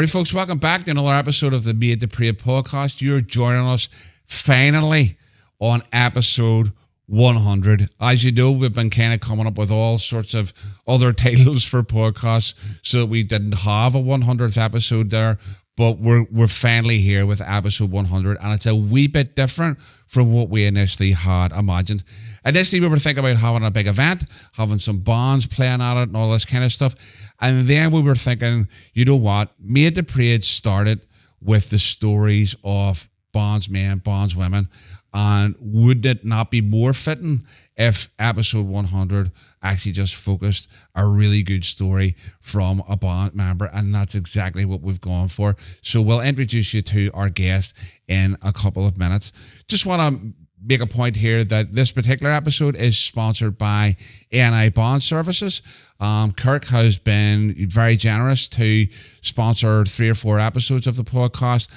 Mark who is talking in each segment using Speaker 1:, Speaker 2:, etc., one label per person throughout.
Speaker 1: Alrighty, folks, welcome back to another episode of the Made to Pray podcast. You're joining us finally on episode 100. As you know, we've been kind of coming up with all sorts of other titles for podcasts so that we didn't have a 100th episode there, but we're finally here with episode 100, and it's a wee bit different from what we initially had imagined. Initially, we were thinking about having a big event, having some bands playing at it and all this kind of stuff. And then we were thinking, you know what? Made to Pray started with the stories of bondsmen, bondswomen. And would it not be more fitting if episode 100 actually just focused a really good story from a band member? And that's exactly what we've gone for. So we'll introduce you to our guest in a couple of minutes. Just want to make a point here that this particular episode is sponsored by ANI Bond Services. Kirk has been very generous to sponsor 3 or 4 episodes of the podcast.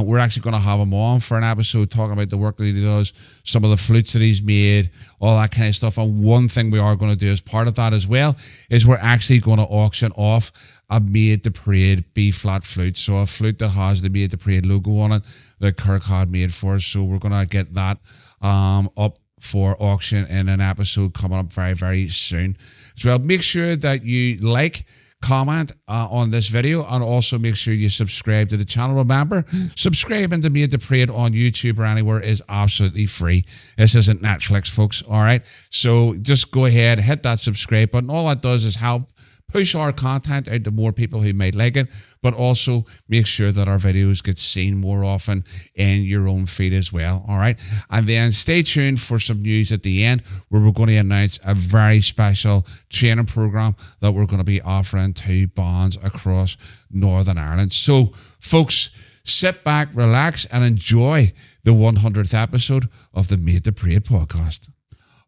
Speaker 1: We're actually going to have him on for an episode talking about the work that he does, some of the flutes that he's made, all that kind of stuff. And one thing we are going to do as part of that as well is we're actually going to auction off a Made to Pray B-flat flute. So a flute that has the Made to Pray logo on it that Kirk had made for us. So we're going to get that up for auction in an episode coming up very, very soon. As well, make sure that you like, comment on this video, and also make sure you subscribe to the channel. Remember, subscribing to Made to Pray on YouTube or anywhere is absolutely free. This isn't Netflix, folks. All right. So just go ahead, hit that subscribe button. All that does is help push our content out to more people who might like it, but also make sure that our videos get seen more often in your own feed as well. All right. And then stay tuned for some news at the end where we're going to announce a very special training program that we're going to be offering to bands across Northern Ireland. So, folks, sit back, relax, and enjoy the 100th episode of the Made to Pray podcast.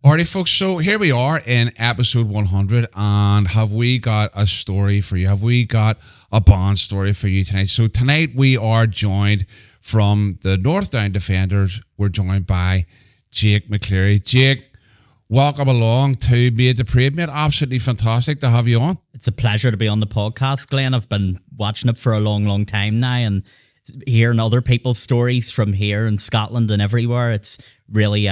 Speaker 1: Alrighty, folks, so here we are in episode 100, and have we got a story for you? Have we got a band story for you tonight? So tonight we are joined from the North Down Defenders. We're joined by Jake McCleary. Jake, welcome along to Made to Pray, mate. Absolutely fantastic to have you on.
Speaker 2: It's a pleasure to be on the podcast, Glenn. I've been watching it for a long, long time now, and hearing other people's stories from here in Scotland and everywhere, it's really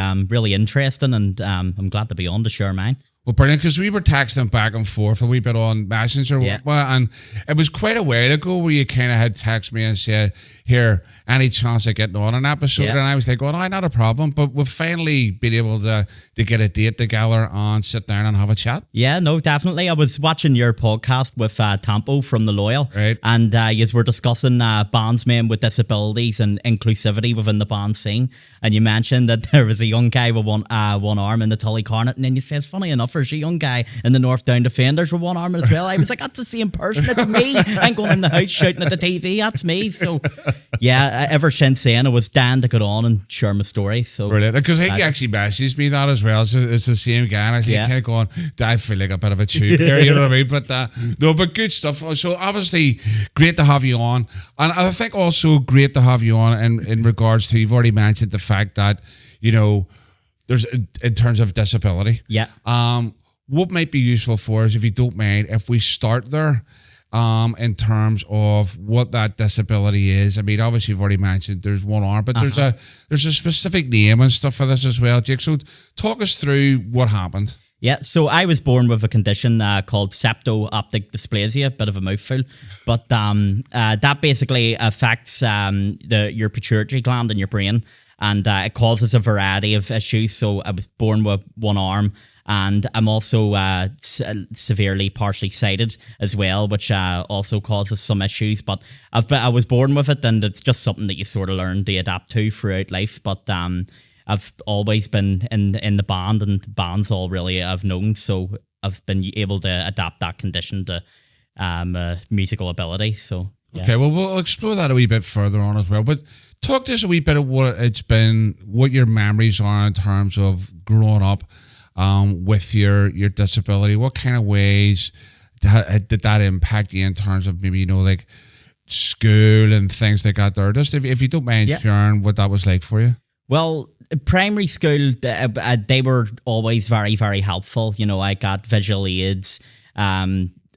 Speaker 2: interesting, and I'm glad to be on to share mine.
Speaker 1: Well, brilliant, because we were texting back and forth a wee bit on Messenger, and it was quite a while ago where you kind of had texted me and said, here, any chance of getting on an episode? And I was like, oh, no, not a problem, but we've finally been able to get a date together and sit down and have a chat.
Speaker 2: Yeah, no, definitely. I was watching your podcast with Tampo from The Loyal,
Speaker 1: right?
Speaker 2: And you were discussing bandsmen with disabilities and inclusivity within the band scene, and you mentioned that there was a young guy with one arm in the Tully Cornet, and then you said, funny enough, there's a young guy in the North Down Defenders with one arm as well. I was like, that's the same person. It's me. I'm going in the house shouting at the TV. That's me. So, yeah, ever since then, I was down to get on and share my story. So
Speaker 1: brilliant. Because he actually messaged me that as well. It's the same guy. And I was kind of going, I feel like a bit of a tube here, you know what I mean? But no, but good stuff. So obviously, great to have you on. And I think also great to have you on in regards to, you've already mentioned the fact that, you know, there's in terms of disability.
Speaker 2: Yeah.
Speaker 1: What might be useful for us, if you don't mind, if we start there, in terms of what that disability is. I mean, obviously you've already mentioned there's one arm, but there's a specific name and stuff for this as well, Jake. So talk us through what happened.
Speaker 2: Yeah, so I was born with a condition called septo-optic dysplasia, bit of a mouthful, but that basically affects your pituitary gland in your brain, and it causes a variety of issues. So I was born with one arm, and I'm also severely partially sighted as well, which also causes some issues. But I was born with it, and it's just something that you sort of learn to adapt to throughout life. But I've always been in the band, and bands all really I've known, so I've been able to adapt that condition to musical ability. So yeah.
Speaker 1: Okay, well, we'll explore that a wee bit further on as well. But talk to us a wee bit of what it's been, what your memories are in terms of growing up with your disability. What kind of ways did that impact you in terms of maybe, you know, like school and things like that there? Just if you don't mind sharing what that was like for you.
Speaker 2: Well, primary school, they were always very, very helpful. You know, I got visual aids.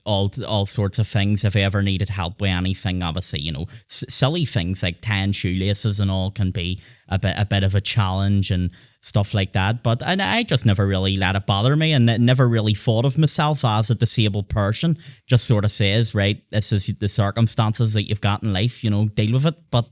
Speaker 2: all sorts of things. If I ever needed help with anything, obviously, silly things like tying shoelaces and all can be a bit of a challenge and stuff like that. But I just never really let it bother me, and never really thought of myself as a disabled person. Just sort of says, right, this is the circumstances that you've got in life, deal with it. But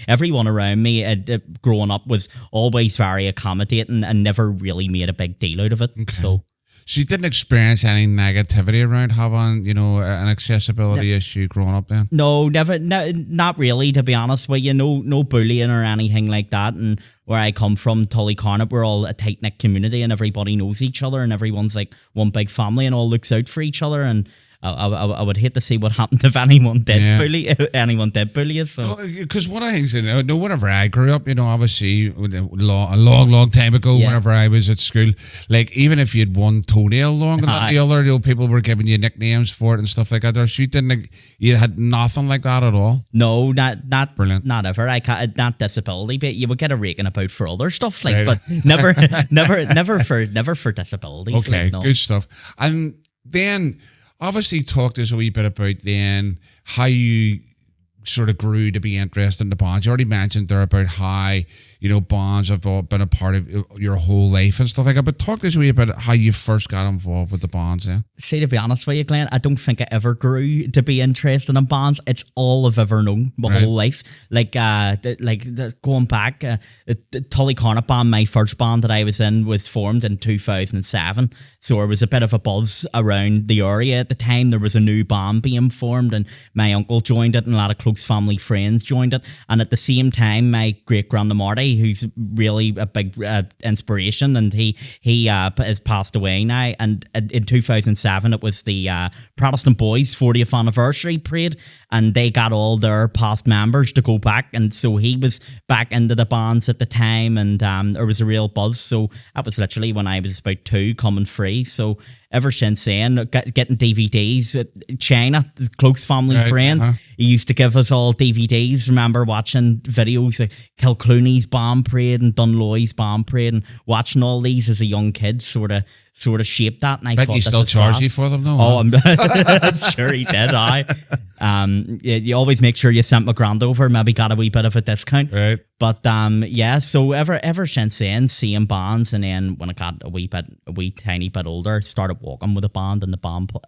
Speaker 2: everyone around me growing up was always very accommodating and never really made a big deal out of it. Okay.
Speaker 1: So you didn't experience any negativity around having, an accessibility issue growing up then?
Speaker 2: No, never, not really, to be honest with you. No bullying or anything like that. And where I come from, Tullycarnet, we're all a tight-knit community and everybody knows each other and everyone's like one big family and all looks out for each other. And I would hate to see what happened if anyone did bully us. So.
Speaker 1: Because one of the things, whenever I grew up, obviously a long time ago, whenever I was at school, like even if you had one toenail longer than the other, people were giving you nicknames for it and stuff like that. Or you had nothing like that at all.
Speaker 2: No, not
Speaker 1: brilliant.
Speaker 2: Not ever. Not disability, but you would get a raking about for other stuff, like, right. But never for disability.
Speaker 1: Okay,
Speaker 2: like, no.
Speaker 1: Good stuff. And then, obviously, talk to us a wee bit about then how you sort of grew to be interested in the bonds. You already mentioned there about how, bonds have all been a part of your whole life and stuff like that. But talk to us a wee bit about how you first got involved with the bonds then.
Speaker 2: See, to be honest with you, Glenn, I don't think I ever grew to be interested in bonds. It's all I've ever known my whole life. Like going back, Tullycarnet band, my first band that I was in, was formed in 2007. So there was a bit of a buzz around the area at the time. There was a new band being formed and my uncle joined it and a lot of close family friends joined it. And at the same time, my great-grandma Marty, who's really a big inspiration, and he has passed away now. And in 2007, it was the Protestant Boys' 40th anniversary parade, and they got all their past members to go back. And so he was back into the bands at the time, and there was a real buzz. So that was literally when I was about 2, coming free. So ever since then, getting DVDs. China, the close family friend, he used to give us all DVDs. Remember watching videos of Kilclooney's bomb parade and Dunloy's bomb parade, and watching all these as a young kid sort of shaped that. And I
Speaker 1: bet you still charge you for them, though.
Speaker 2: Oh, I'm sure he did. You always make sure you sent my grand over. Maybe got a wee bit of a discount.
Speaker 1: Right.
Speaker 2: But so ever since then, seeing bands, and then when I got a wee tiny bit older, started walking with a band in the band pool,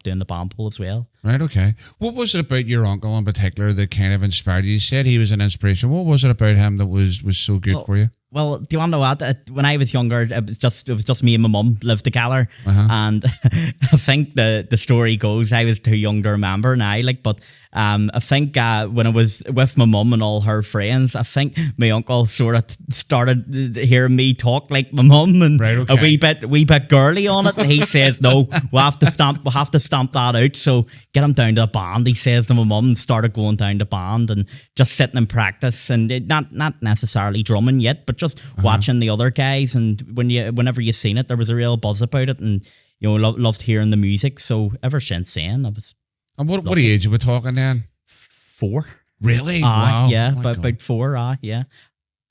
Speaker 2: doing the band pool as well.
Speaker 1: Right. Okay. What was it about your uncle in particular that kind of inspired you? You said he was an inspiration. What was it about him that was so good for you?
Speaker 2: Well, do you want to know what? When I was younger, it was just me and my mum lived together, and I think the story goes I was too young to remember now. But I think when I was with my mum and all her friends, I think my uncle sort of started hearing me talk like my mum and a wee bit girly on it. And he says, "No, we'll have to stamp that out." So get him down to a band. He says to my mum, and started going down to band and just sitting in practice, and not necessarily drumming yet, but just watching the other guys. And whenever you seen it, there was a real buzz about it, and loved hearing the music. So ever since then, I was.
Speaker 1: And what age are we talking then?
Speaker 2: 4.
Speaker 1: Really? Wow.
Speaker 2: Yeah, about 4. Yeah.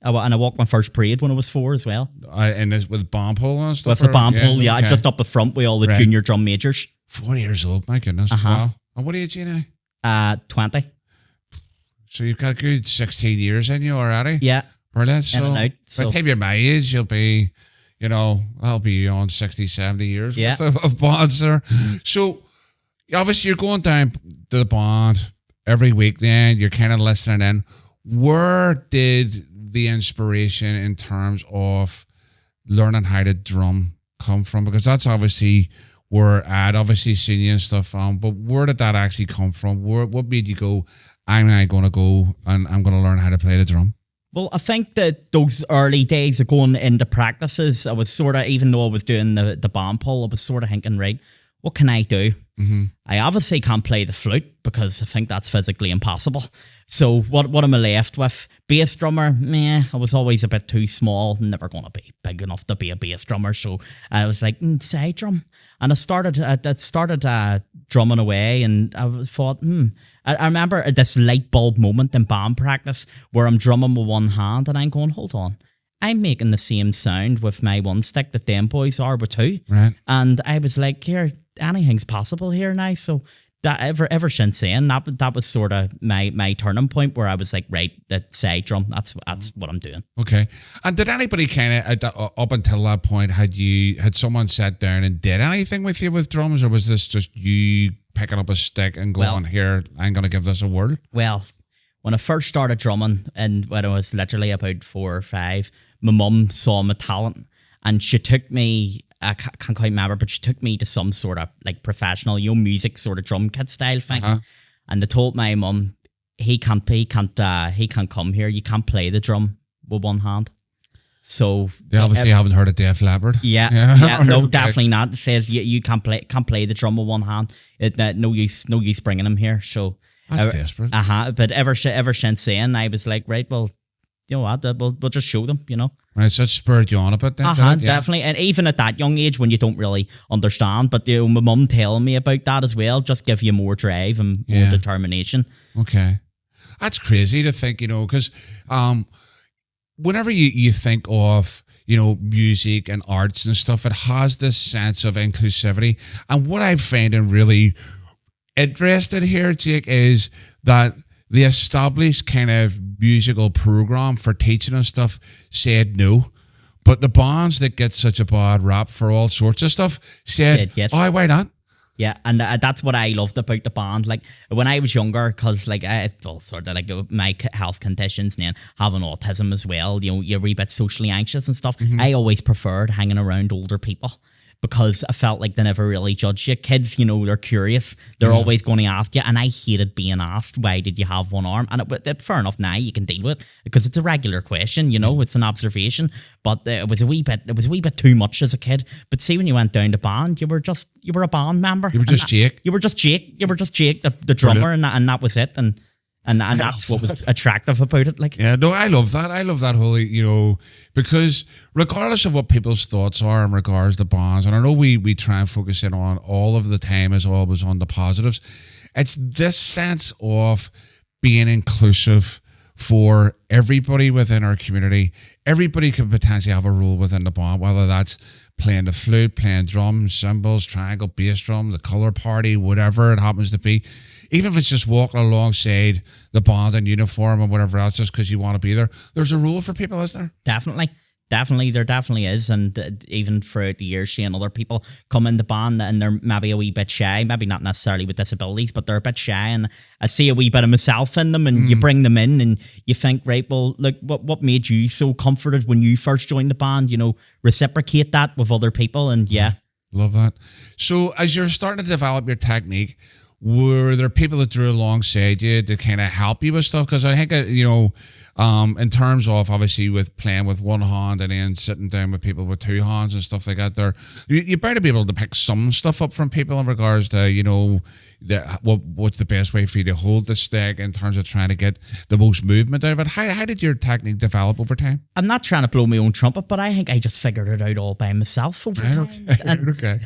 Speaker 2: And I walked my first parade when I was 4 as well.
Speaker 1: And with bomb pole and stuff?
Speaker 2: With the bomb pole, okay. Just up the front with all the junior drum majors.
Speaker 1: 4 years old, my goodness. Wow. And what age are you
Speaker 2: now? 20.
Speaker 1: So you've got a good 16 years in you already?
Speaker 2: Yeah.
Speaker 1: Brilliant. So
Speaker 2: by
Speaker 1: the time you're my age, you'll be, I'll be on 60, 70 years worth of bonds there. So obviously you're going down to the bond every week then, you're kind of listening in. Where did the inspiration in terms of learning how to drum come from? Because that's obviously where I'd obviously seen you and stuff on, but where did that actually come from? What made you go, I'm now going to go and I'm going to learn how to play the drum?
Speaker 2: Well, I think that those early days of going into practices, I was sort of, even though I was doing the band pull, I was sort of thinking, right, what can I do? Mm-hmm. I obviously can't play the flute because I think that's physically impossible. So what am I left with? Bass drummer, I was always a bit too small, never going to be big enough to be a bass drummer. So I was like, side drum. And I started drumming away, and I thought, I remember this light bulb moment in band practice where I'm drumming with one hand and I'm going, hold on. I'm making the same sound with my one stick that them boys are with 2.
Speaker 1: Right.
Speaker 2: And I was like, here, anything's possible here now. So that ever since then, that was sort of my turning point where I was like, right, that side drum, that's what I'm doing.
Speaker 1: Okay. And did anybody kind of up until that point had someone sat down and did anything with you with drums, or was this just you picking up a stick and going, here, I'm going to give this a whirl?
Speaker 2: Well, when I first started drumming, and when I was literally about 4 or 5, my mum saw my talent, and she took me. I can't quite remember, but she took me to some sort of like professional, music sort of drum kit style thing, and they told my mum, he can't come here. You can't play the drum with one hand. So
Speaker 1: they obviously haven't heard of Def Leppard.
Speaker 2: Yeah, no, okay. Definitely not. It says you can't play the drum with one hand. No use bringing him here. So
Speaker 1: that's desperate.
Speaker 2: But ever since then, I was like, right, well, you know what, we'll just show them,
Speaker 1: Right, so that spurred you on a bit then?
Speaker 2: Definitely. And even at that young age when you don't really understand, but my mum telling me about that as well, just give you more drive and more determination.
Speaker 1: Okay. That's crazy to think, because whenever you think of, music and arts and stuff, it has this sense of inclusivity. And what I'm finding really interested here, Jake, is that the established kind of musical program for teaching and stuff said no. But the bands that get such a bad rap for all sorts of stuff said yes. Oh, why not?
Speaker 2: Yeah, and that's what I loved about the band. Like, when I was younger, because like sort of like my health conditions and having autism as well, you're a wee bit socially anxious and stuff. I always preferred hanging around older people, because I felt like they never really judged you. Kids, they're curious. They're always going to ask you. And I hated being asked, why did you have one arm? And fair enough, now you can deal with it because it's a regular question, it's an observation. But it was a wee bit too much as a kid. But see, when you went down to band, you were a band member.
Speaker 1: You were just Jake.
Speaker 2: You were just Jake, the drummer, and that was it. And that's what was attractive about it. Like,
Speaker 1: yeah, no, I love that. I love that whole, because regardless of what people's thoughts are in regards to bands, and I know we try and focus in on all of the time as always on the positives, it's this sense of being inclusive for everybody within our community. Everybody can potentially have a role within the band, whether that's playing the flute, playing drums, cymbals, triangle, bass drum, the colour party, whatever it happens to be. Even if it's just walking alongside the band in uniform and whatever else, just because you want to be there, there's a role for people, isn't there?
Speaker 2: Definitely, there definitely is. And even throughout the years, seeing other people come in the band and they're maybe a wee bit shy, maybe not necessarily with disabilities, but they're a bit shy. And I see a wee bit of myself in them, and you bring them in and you think, right, well, look, what made you so comforted when you first joined the band? Reciprocate that with other people. And
Speaker 1: love that. So as you're starting to develop your technique, were there people that drew alongside you to kind of help you with stuff? Because I think, in terms of obviously with playing with one hand and then sitting down with people with two hands and stuff like that, you better be able to pick some stuff up from people in regards to, what's the best way for you to hold the stick in terms of trying to get the most movement out of it. How did your technique develop over time?
Speaker 2: I'm not trying to blow my own trumpet, but I think I just figured it out all by myself over time.
Speaker 1: Okay.
Speaker 2: And,
Speaker 1: okay.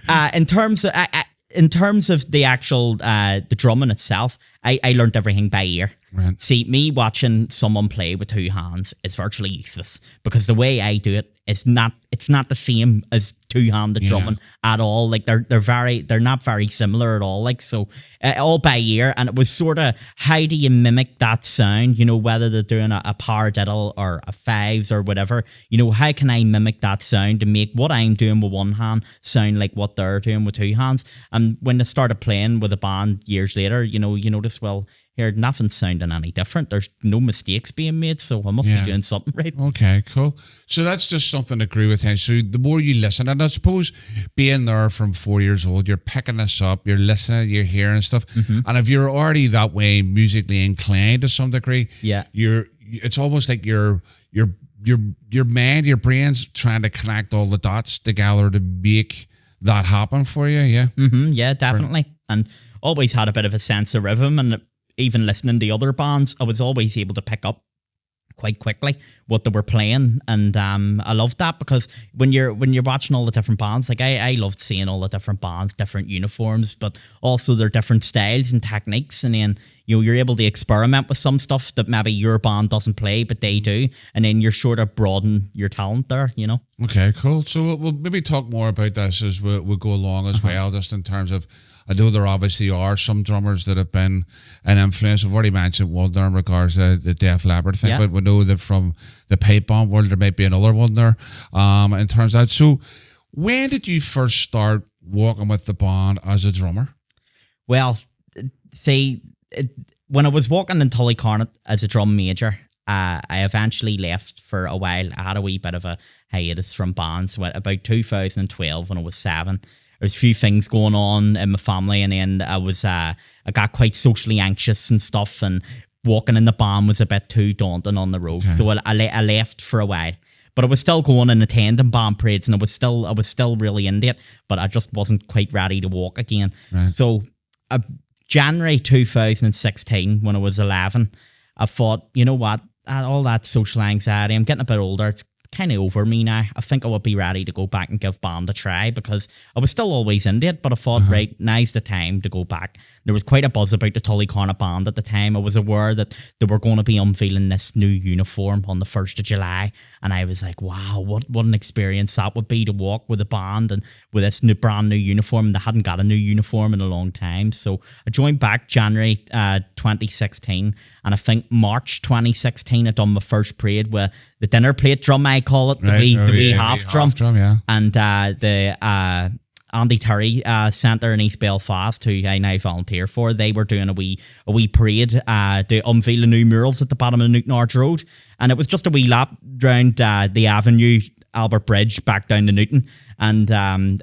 Speaker 2: In terms of the actual the drumming itself, I learned everything by ear.
Speaker 1: Right.
Speaker 2: See, me watching someone play with two hands is virtually useless, because the way I do it is not the same as two-handed drumming at all. Like they're not very similar at all. Like, so all by ear, and it was sort of, how do you mimic that sound? Whether they're doing a paradiddle or a fives or whatever. How can I mimic that sound to make what I'm doing with one hand sound like what they're doing with two hands? And when I started playing with a band years later, you notice, well, here, nothing's sounding any different. There's no mistakes being made, so I must be doing something right.
Speaker 1: Okay, cool. So that's just something to agree with him. So the more you listen, and I suppose being there from 4 years old, you're picking this up, you're listening, you're hearing stuff. And if you're already that way musically inclined to some degree, it's almost like your mind, your brain's trying to connect all the dots together to make that happen for you.
Speaker 2: Yeah, definitely. And always had a bit of a sense of rhythm, and even listening to other bands, I was always able to pick up quite quickly what they were playing, and I loved that because when you're watching all the different bands, like I loved seeing all the different bands, different uniforms, but also their different styles and techniques, and then you're able to experiment with some stuff that maybe your band doesn't play but they do, and then you're sort of broaden your talent there.
Speaker 1: Okay, cool. So we'll maybe talk more about this as we go along as well, just in terms of, I know there obviously are some drummers that have been an influence. I've already mentioned one there in regards to the Def Leppard thing, but we know that from the pipe bomb world, there might be another one there in terms of that. So when did you first start walking with the band as a drummer?
Speaker 2: Well, see, when I was walking in Tullycornet as a drum major, I eventually left for a while. I had a wee bit of a hiatus from bands about 2012 when I was 7. There's a few things going on in my family, and then I got quite socially anxious and stuff, and walking in the band was a bit too daunting on the road. Okay. So I left for a while. But I was still going and attending band parades, and I was still really into it, but I just wasn't quite ready to walk again. Right. So January 2016, when I was 11, I thought, you know what, all that social anxiety, I'm getting a bit older, it's kind of over me now. I think I would be ready to go back and give band a try, because I was still always into it, but I thought, right, now's the time to go back. There was quite a buzz about the Tullycornet band at the time. I was aware that they were going to be unveiling this new uniform on the 1st of July, and I was like, wow, what an experience that would be to walk with a band and with this brand new uniform. They hadn't got a new uniform in a long time. So I joined back January 2016, and I think March 2016 I done my first parade with the dinner plate drum, I call it, the wee half drum, yeah. And the Andy Terry Centre in East Belfast, who I now volunteer for, they were doing a wee parade to unveil the new murals at the bottom of Newton Road, and it was just a wee lap round the Avenue, Albert Bridge, back down to Newton, and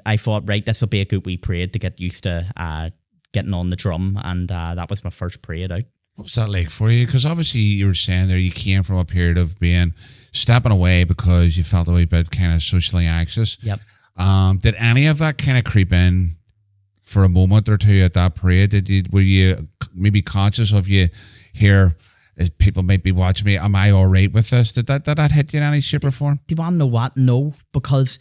Speaker 2: I thought, right, this will be a good wee parade to get used to getting on the drum, and that was my first parade out.
Speaker 1: What was that like for you? Because obviously you were saying there you came from a period of stepping away because you felt a wee bit kind of socially anxious.
Speaker 2: Yep.
Speaker 1: Did any of that kind of creep in for a moment or two at that parade? Were you maybe conscious of you here? People might be watching me. Am I all right with this? Did that hit you in any shape or form?
Speaker 2: Do you want to know what? No, because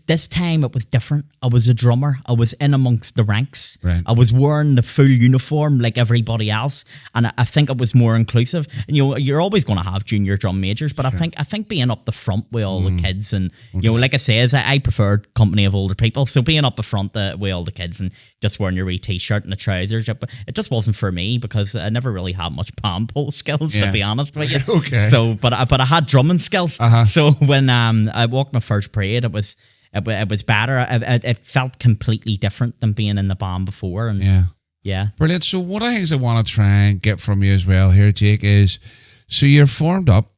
Speaker 2: this time it was different. I was a drummer. I was in amongst the ranks.
Speaker 1: Right.
Speaker 2: I was wearing the full uniform like everybody else, and I think it was more inclusive. And you're always going to have junior drum majors, but sure. I think being up the front with all the kids, and like I say, I preferred company of older people. So being up the front with all the kids and just wearing your wee t-shirt and the trousers, it just wasn't for me, because I never really had much palm pull skills, to be honest with you.
Speaker 1: Okay.
Speaker 2: So, but I had drumming skills. So when I walked my first parade, it was better. It felt completely different than being in the band before. And yeah.
Speaker 1: Brilliant. So one of the things I want to try and get from you as well here, Jake, is, so you're formed up,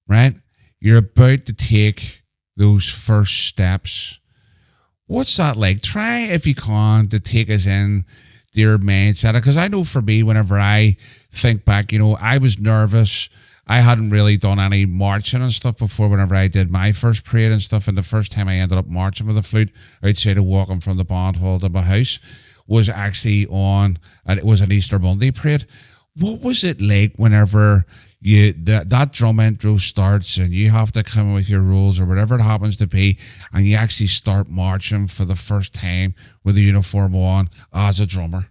Speaker 1: right? You're about to take those first steps. What's that like? Try, if you can, to take us in to your mindset. Because I know for me, whenever I think back, I was nervous. I hadn't really done any marching and stuff before whenever I did my first parade and stuff. And the first time I ended up marching with a flute outside of walking from the band hall to my house was actually and it was an Easter Monday parade. What was it like whenever that drum intro starts and you have to come with your rules or whatever it happens to be, and you actually start marching for the first time with the uniform on as a drummer?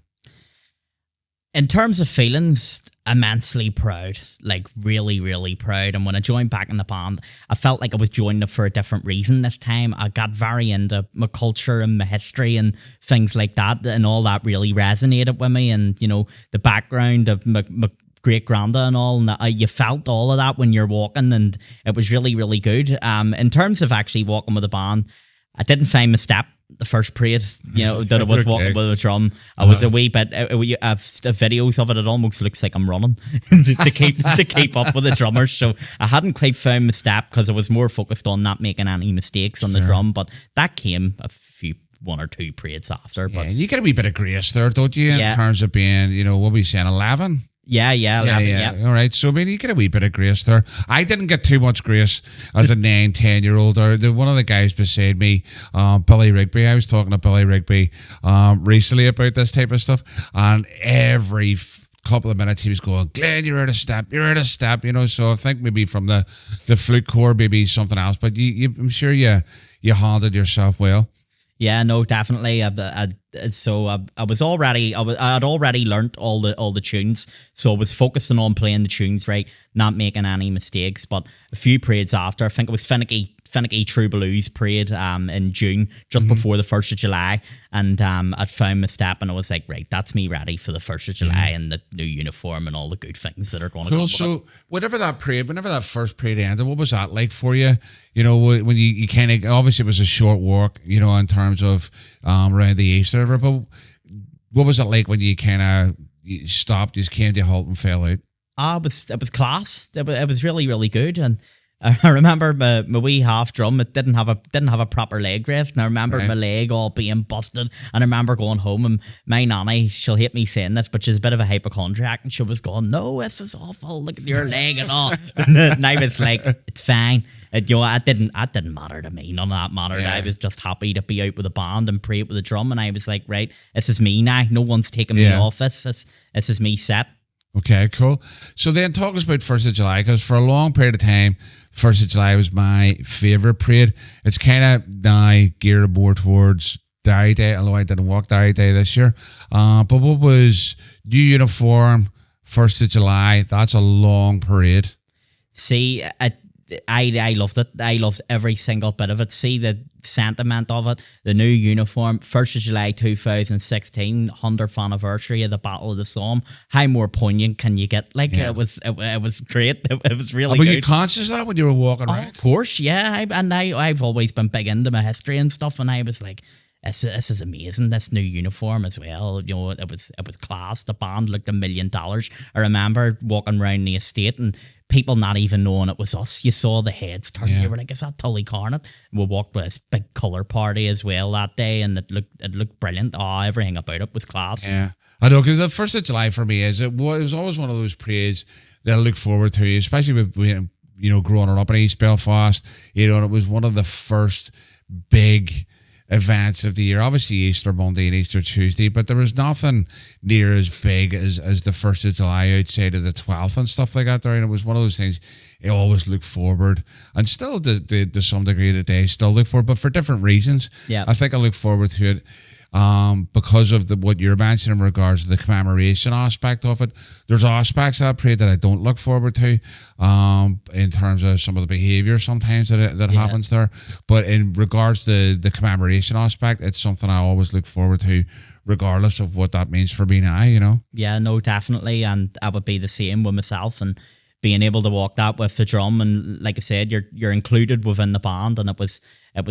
Speaker 2: In terms of feelings, immensely proud, like really, really proud. And when I joined back in the band, I felt like I was joining it for a different reason this time. I got very into my culture and my history and things like that, and all that really resonated with me. And, the background of my great granda and all, and you felt all of that when you're walking, and it was really, really good. In terms of actually walking with a band, I didn't find my step the first parade, that I was walking with a drum. I was a wee bit. Videos of it. It almost looks like I'm running to keep up with the drummers. So I hadn't quite found my step because I was more focused on not making any mistakes on the drum. But that came one or two parades after.
Speaker 1: But you get a wee bit of grace there, don't you? In terms of being, what were we saying, 11?
Speaker 2: Yeah.
Speaker 1: All right. So, you get a wee bit of grace there. I didn't get too much grace as a 9, 10-year-old. One of the guys beside me, Billy Rigby, I was talking to Billy Rigby recently about this type of stuff, and every couple of minutes he was going, Glenn, you're out of step, so I think maybe from the flute core, maybe something else, but I'm sure you handled yourself well.
Speaker 2: Yeah, no, definitely. I was already, I had already learnt all the tunes, so I was focusing on playing the tunes right, not making any mistakes. But a few parades after, I think it was Finicky True Blues parade in June, just before the 1st of July, and I'd found my step, and I was like, right, that's me ready for the 1st of July and the new uniform and all the good things that are going to come.
Speaker 1: So whenever that first parade ended, what was that like for you? You know, when you kind of, obviously it was a short walk, you know, in terms of around the Easter, but what was it like when you kind of stopped, just came to a halt and fell out?
Speaker 2: It was class. It was really, really good. And I remember my wee half drum. It didn't have a proper leg rest, and I remember my leg all being busted. And I remember going home, and my nanny, she'll hate me saying this, but she's a bit of a hypochondriac, and she was going, "No, this is awful. Look at your leg and all." And I was like, "It's fine." It didn't matter to me. None of that mattered. Yeah. I was just happy to be out with a band and pray with a drum, and I was like, "Right, this is me now. No one's taking me off this. This is me set."
Speaker 1: Okay, cool. So then talk us about 1st of July, because for a long period of time, 1st of July was my favourite parade. It's kind of now geared more towards Derry Day, although I didn't walk Derry Day this year. But what was new uniform, 1st of July? That's a long parade.
Speaker 2: See, I loved it. I loved every single bit of it. See the sentiment of it, the new uniform, 1st of July 2016, 100th anniversary of the Battle of the Somme. How more poignant can you get? Like it was great. It was really good.
Speaker 1: Were you conscious of that when you were walking around?
Speaker 2: Of course, yeah. I've always been big into my history and stuff, and I was like, this is amazing. This new uniform as well. You know, it was class. The band looked $1 million. I remember walking around the estate and people not even knowing it was us. You saw the heads turn. You were like, "Is that Tully Carnot?" We walked with this big colour party as well that day, and it looked brilliant. Oh, everything about it was class.
Speaker 1: Yeah, I know, because the 1st of July for me it was always one of those parades that I look forward to, especially with, you know, growing up in East Belfast. You know, and it was one of the first big events of the year. Obviously Easter Monday and Easter Tuesday, but there was nothing near as big as the 1st of July outside of the 12th and stuff like that there. And it was one of those things I always look forward, and still to some degree today still look forward, but for different reasons.
Speaker 2: Yeah,
Speaker 1: I think I look forward to it because of what you're mentioning in regards to the commemoration aspect of it. There's aspects of that parade that I don't look forward to in terms of some of the behaviour sometimes that happens there. But in regards to the commemoration aspect, it's something I always look forward to, regardless of what that means for me now, you know?
Speaker 2: Yeah, no, definitely. And I would be the same with myself, and being able to walk that with the drum, and like I said, you're included within the band, and it was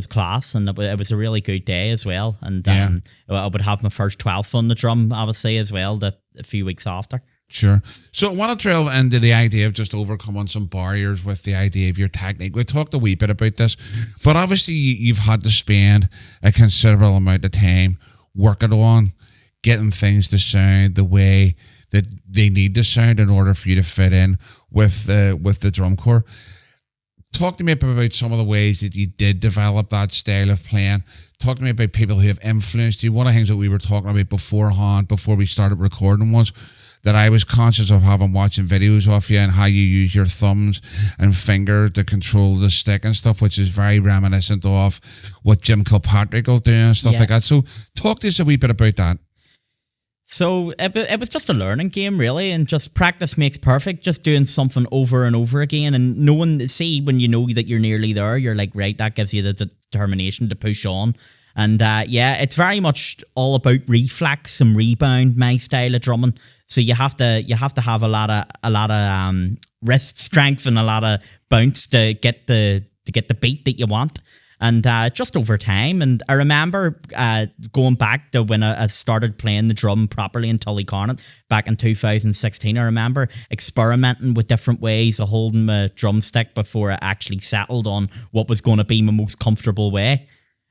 Speaker 2: class, and it was a really good day as well. And I would have my first 12th on the drum, obviously, as well, a few weeks after.
Speaker 1: Sure. So I want to drill into the idea of just overcoming some barriers with the idea of your technique. We talked a wee bit about this, but obviously you've had to spend a considerable amount of time working on getting things to sound the way that they need to sound in order for you to fit in with the drum corps. Talk to me about some of the ways that you did develop that style of playing. Talk to me about people who have influenced you. One of the things that we were talking about beforehand, before we started recording, was that I was conscious of watching videos of you and how you use your thumbs and finger to control the stick and stuff, which is very reminiscent of what Jim Kilpatrick will do and stuff like that. So talk to us a wee bit about that.
Speaker 2: So it was just a learning game, really, and just practice makes perfect, just doing something over and over again, and knowing, see, when you know that you're nearly there, you're like, right, that gives you the determination to push on. And it's very much all about reflex and rebound, my style of drumming. So you have to have a lot of wrist strength and a lot of bounce to get the beat that you want. And just over time, and I remember going back to when I started playing the drum properly in Tully Carnot back in 2016. I remember experimenting with different ways of holding my drumstick before I actually settled on what was going to be my most comfortable way.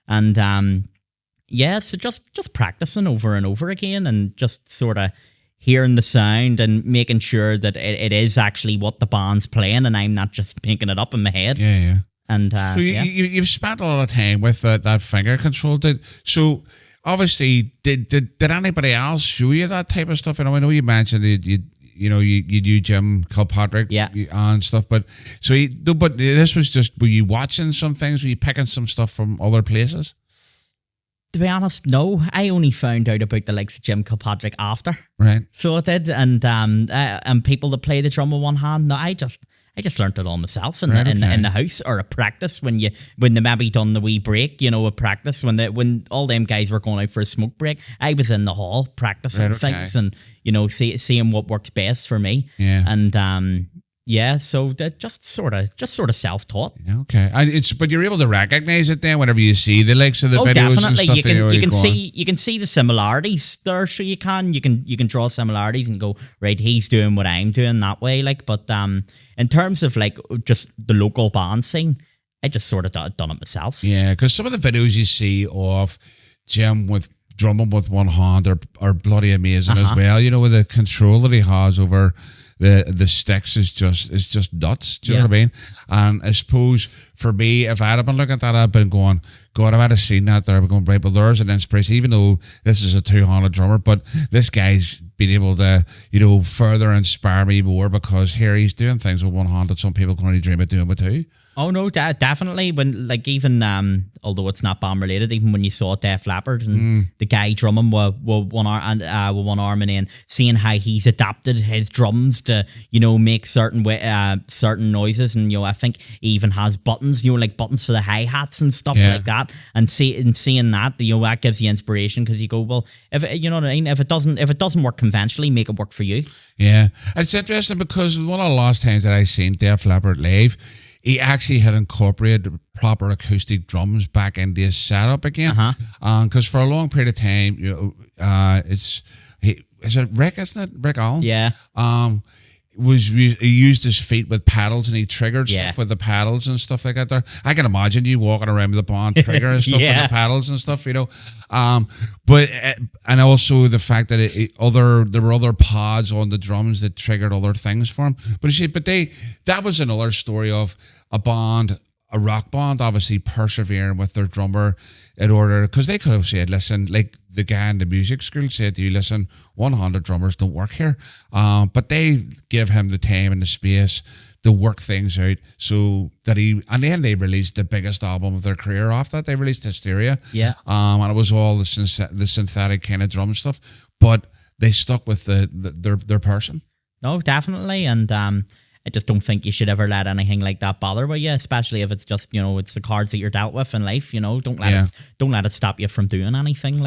Speaker 2: And so just practicing over and over again, and just sort of hearing the sound and making sure that it is actually what the band's playing, and I'm not just making it up in my head.
Speaker 1: Yeah.
Speaker 2: And
Speaker 1: so you've spent a lot of time with that finger control. So obviously, did anybody else show you that type of stuff? And I know you mentioned you do Jim Kilpatrick, and stuff, but but this was just, were you watching some things? Were you picking some stuff from other places?
Speaker 2: To be honest, no. I only found out about the likes of Jim Kilpatrick after.
Speaker 1: Right.
Speaker 2: So it did, and people that play the drum with one hand. No, I just learnt it all myself in the house, or a practice when they maybe done the wee break, a practice when all them guys were going out for a smoke break. I was in the hall practicing things and seeing what works best for me.
Speaker 1: Yeah.
Speaker 2: And so that just sort of self-taught.
Speaker 1: Yeah, okay. And but you're able to recognize it then whenever you see the likes of the videos
Speaker 2: definitely.
Speaker 1: and stuff.
Speaker 2: You can see the similarities there, so you can draw similarities and go, right, he's doing what I'm doing that way, but in terms of just the local band scene, I just sort of done it myself.
Speaker 1: Yeah, because some of the videos you see of Jim with drumming with one hand are bloody amazing as well. With the control that he has over the sticks is just nuts. Do you know what I mean? And I suppose for me, if I'd have been looking at that, I'd been going, God, if I'd have seen that there, I'd be going, right, well, there's an inspiration, even though this is a two-handed drummer, but this guy's been able to, further inspire me more, because here he's doing things with one hand that some people can only dream of doing with two.
Speaker 2: Oh no, definitely. When even although it's not band related, even when you saw Def Leppard and the guy drumming with one arm and then seeing how he's adapted his drums to make certain noises, and I think he even has buttons, like buttons for the hi hats and stuff like that. And seeing that, that gives you inspiration, because you go, well, if if it doesn't work conventionally, make it work for you.
Speaker 1: Yeah, it's interesting, because one of the last times that I seen Def Leppard live, he actually had incorporated proper acoustic drums back into his setup again. Because for a long period of time, is it Rick? Isn't it Rick Allen?
Speaker 2: Yeah.
Speaker 1: He used his feet with paddles, and he triggered stuff with the paddles and stuff like that. There, I can imagine you walking around with a band trigger and stuff with the paddles and stuff, But and also the fact that there were other pods on the drums that triggered other things for him. But that was another story of a rock band, obviously persevering with their drummer in order, because they could have said, listen, like the guy in the music school said to you, listen, 100 drummers don't work here. But they give him the time and the space to work things out, so that and then they released the biggest album of their career off that. They released Hysteria.
Speaker 2: Yeah.
Speaker 1: And it was all the synthetic kind of drum stuff, but they stuck with their person. No,
Speaker 2: definitely. And I just don't think you should ever let anything like that bother with you, especially if it's just, it's the cards that you're dealt with in life. Don't let it stop you from doing anything.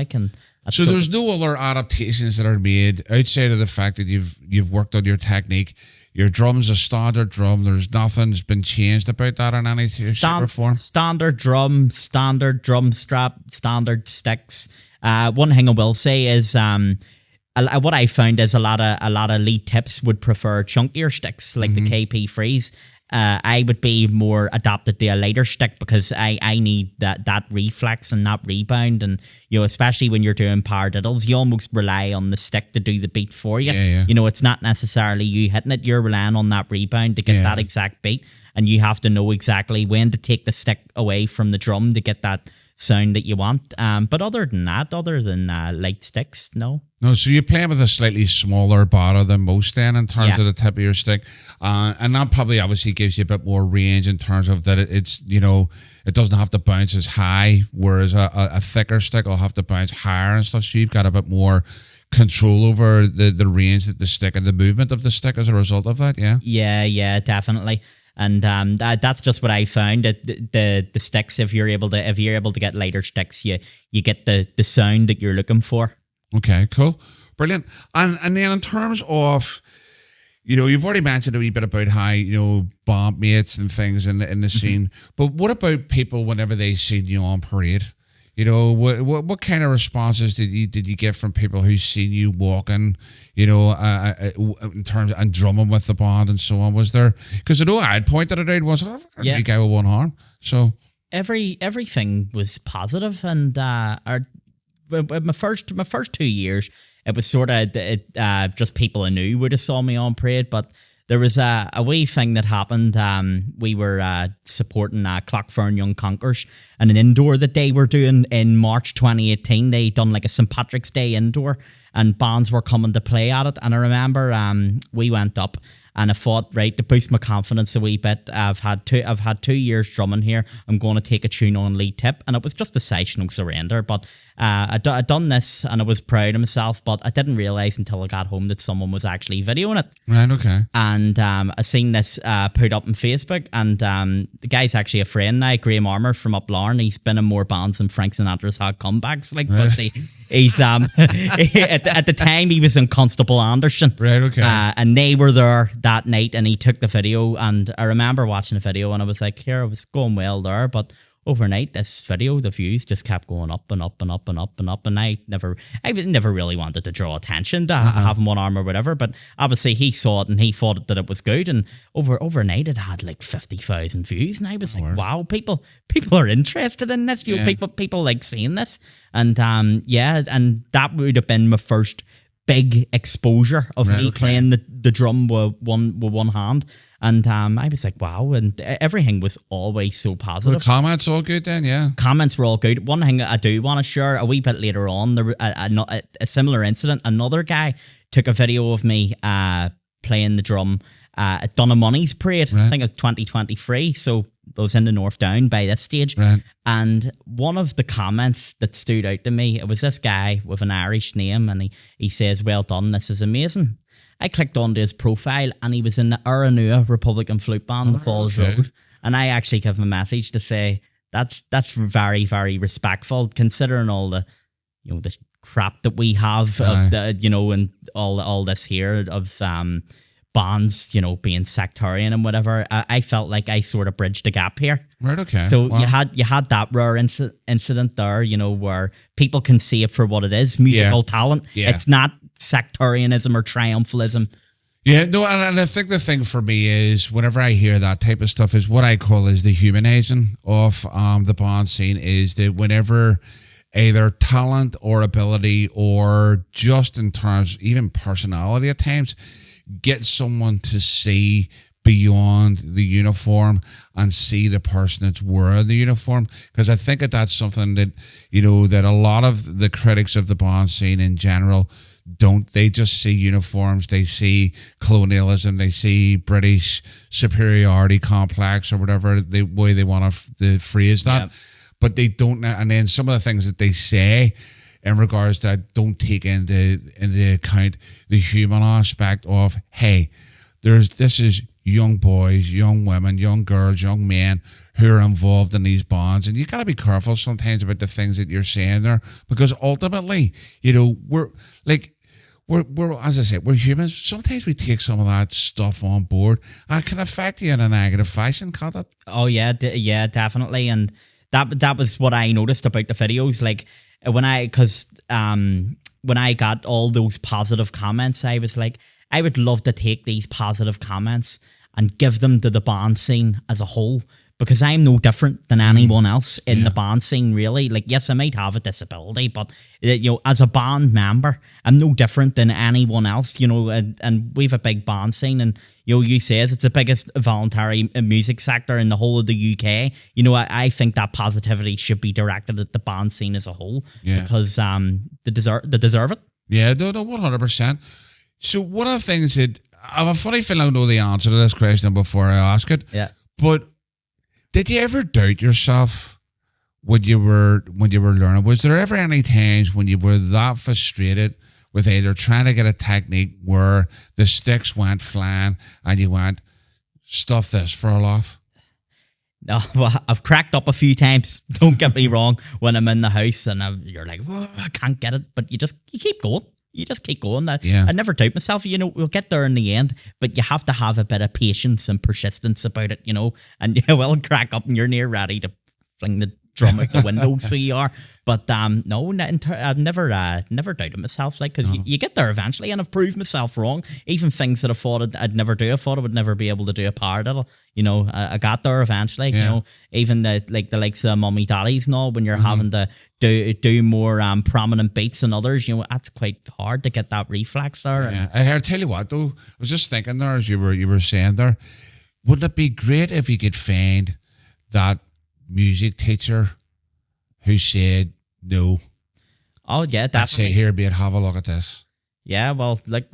Speaker 2: So
Speaker 1: there's no other adaptations that are made outside of the fact that you've worked on your technique. Your drum's a standard drum. There's nothing's been changed about that in any shape or form.
Speaker 2: Standard drum, standard drum strap, standard sticks. One thing I will say is what I found is a lot of lead tips would prefer chunkier sticks, like the KP Freeze. I would be more adapted to a lighter stick, because I need that reflex and that rebound, and especially when you're doing paradiddles, you almost rely on the stick to do the beat for you. It's not necessarily you hitting it, you're relying on that rebound to get that exact beat, and you have to know exactly when to take the stick away from the drum to get that sound that you want. But other than light sticks, no.
Speaker 1: No, so you're playing with a slightly smaller body than most then, in terms of the tip of your stick. And that probably obviously gives you a bit more range in terms of that it's, it doesn't have to bounce as high, whereas a thicker stick will have to bounce higher and stuff. So you've got a bit more control over the range that the stick and the movement of the stick as a result of that, yeah?
Speaker 2: Yeah, definitely. And that's just what I found. That the sticks, if you're able to get lighter sticks, you get the sound that you're looking for.
Speaker 1: Okay, cool, brilliant. And then in terms of, you've already mentioned a wee bit about how band mates and things in the scene. But what about people whenever they seen you on parade? What kind of responses did you get from people who seen you walking, in terms and drumming with the band and so on? Was there, because I know I had pointed it out, a guy with one arm. So
Speaker 2: everything was positive, and my first 2 years, it was sort of just people I knew would have saw me on parade, but there was a wee thing that happened. We were supporting Clockfern Young Conkers and an indoor that they were doing in March 2018. They done like a St. Patrick's Day indoor, and bands were coming to play at it. And I remember we went up. And I thought, right, to boost my confidence a wee bit, I've had 2 years drumming here. I'm going to take a tune on lead tip, and it was just a Size No Surrender. But I'd done this, and I was proud of myself. But I didn't realize until I got home that someone was actually videoing it.
Speaker 1: Right. Okay.
Speaker 2: And I seen this put up on Facebook, and the guy's actually a friend now, Graham Armour from up Larne. He's been in more bands than Frank Sinatra's had comebacks. Like,
Speaker 1: right.
Speaker 2: But he's at the time he was in Constable Anderson.
Speaker 1: Right. Okay.
Speaker 2: And they were there that night, and he took the video, and I remember watching the video, and I was like, here, it was going well there, but overnight this video, the views just kept going up and up and up and up and up, and I never really wanted to draw attention to having one arm or whatever, but obviously he saw it and he thought that it was good, and overnight it had like 50,000 views, and I was like, wow, people are interested in this. People like seeing this, and and that would have been my first big exposure of me playing the drum with one hand, and I was like, wow, and everything was always so positive.
Speaker 1: Were the comments all good then? Yeah,
Speaker 2: comments were all good. One thing I do want to share, a wee bit later on, there a similar incident. Another guy took a video of me playing the drum at Dunamoney's parade. I think it was 2023, so I was in the North Down by this stage.
Speaker 1: Right.
Speaker 2: And one of the comments that stood out to me, it was this guy with an Irish name, and he says, well done, this is amazing. I clicked onto his profile, and he was in the Aranua Republican Flute Band, the Falls Road. And I actually gave him a message to say, that's very, very respectful, considering all the, the crap that we have, of the, and all this here of bands, being sectarian and whatever. I felt like I sort of bridged the gap here.
Speaker 1: Right. Okay.
Speaker 2: So you had that rare incident there, where people can see it for what it is, musical talent. Yeah. It's not sectarianism or triumphalism.
Speaker 1: Yeah, no, and I think the thing for me is whenever I hear that type of stuff is what I call is the humanizing of the band scene, is that whenever either talent or ability or just in terms, even personality at times, get someone to see beyond the uniform and see the person that's wearing the uniform, because I think that's something that that a lot of the critics of the band scene in general don't. They just see uniforms, they see colonialism, they see British superiority complex or whatever the way they want to phrase that, but they don't. And then some of the things that they say in regards to that don't take into account the human aspect of, hey, this is young boys, young women, young girls, young men who are involved in these bonds, and you got to be careful sometimes about the things that you're saying there, because ultimately, we're as I said, we're humans. Sometimes we take some of that stuff on board, and it can affect you in a negative fashion, can't it?
Speaker 2: Oh yeah, definitely, and that was what I noticed about the videos, like. When I got all those positive comments, I was like, I would love to take these positive comments and give them to the band scene as a whole, because I'm no different than anyone else in the band scene, really. Like, yes, I might have a disability, but as a band member, I'm no different than anyone else. And we have a big band scene, and you says it's the biggest voluntary music sector in the whole of the UK. I think that positivity should be directed at the band scene as a whole, because they deserve it. Yeah,
Speaker 1: no, 100%. So one of the things that I have a funny feeling I know the answer to this question before I ask it.
Speaker 2: Yeah,
Speaker 1: but did you ever doubt yourself when you were learning? Was there ever any times when you were that frustrated with either trying to get a technique where the sticks went flying and you went, stuff this for a laugh?
Speaker 2: No, well, I've cracked up a few times. Don't get me wrong. When I'm in the house and you're like, oh, I can't get it, but you keep going. You just keep going. I never doubt myself. We'll get there in the end, but you have to have a bit of patience and persistence about it, and you will crack up and you're near ready to fling the drum out the window, so you are. But no, I've never doubted myself, like, because you get there eventually, and I've proved myself wrong. Even things that I thought I'd never do, I thought I would never be able to do a paradiddle. You know, I got there eventually. You know, even the likes of Mummy Daddies and all, when you're having to do more prominent beats than others, you know, that's quite hard to get that reflex there.
Speaker 1: Yeah, I tell you what though, I was just thinking there as you were saying there, wouldn't it be great if you could find that music teacher who said no?
Speaker 2: Oh yeah, definitely.
Speaker 1: I'd say, here, mate, have a look at this.
Speaker 2: Yeah, well, like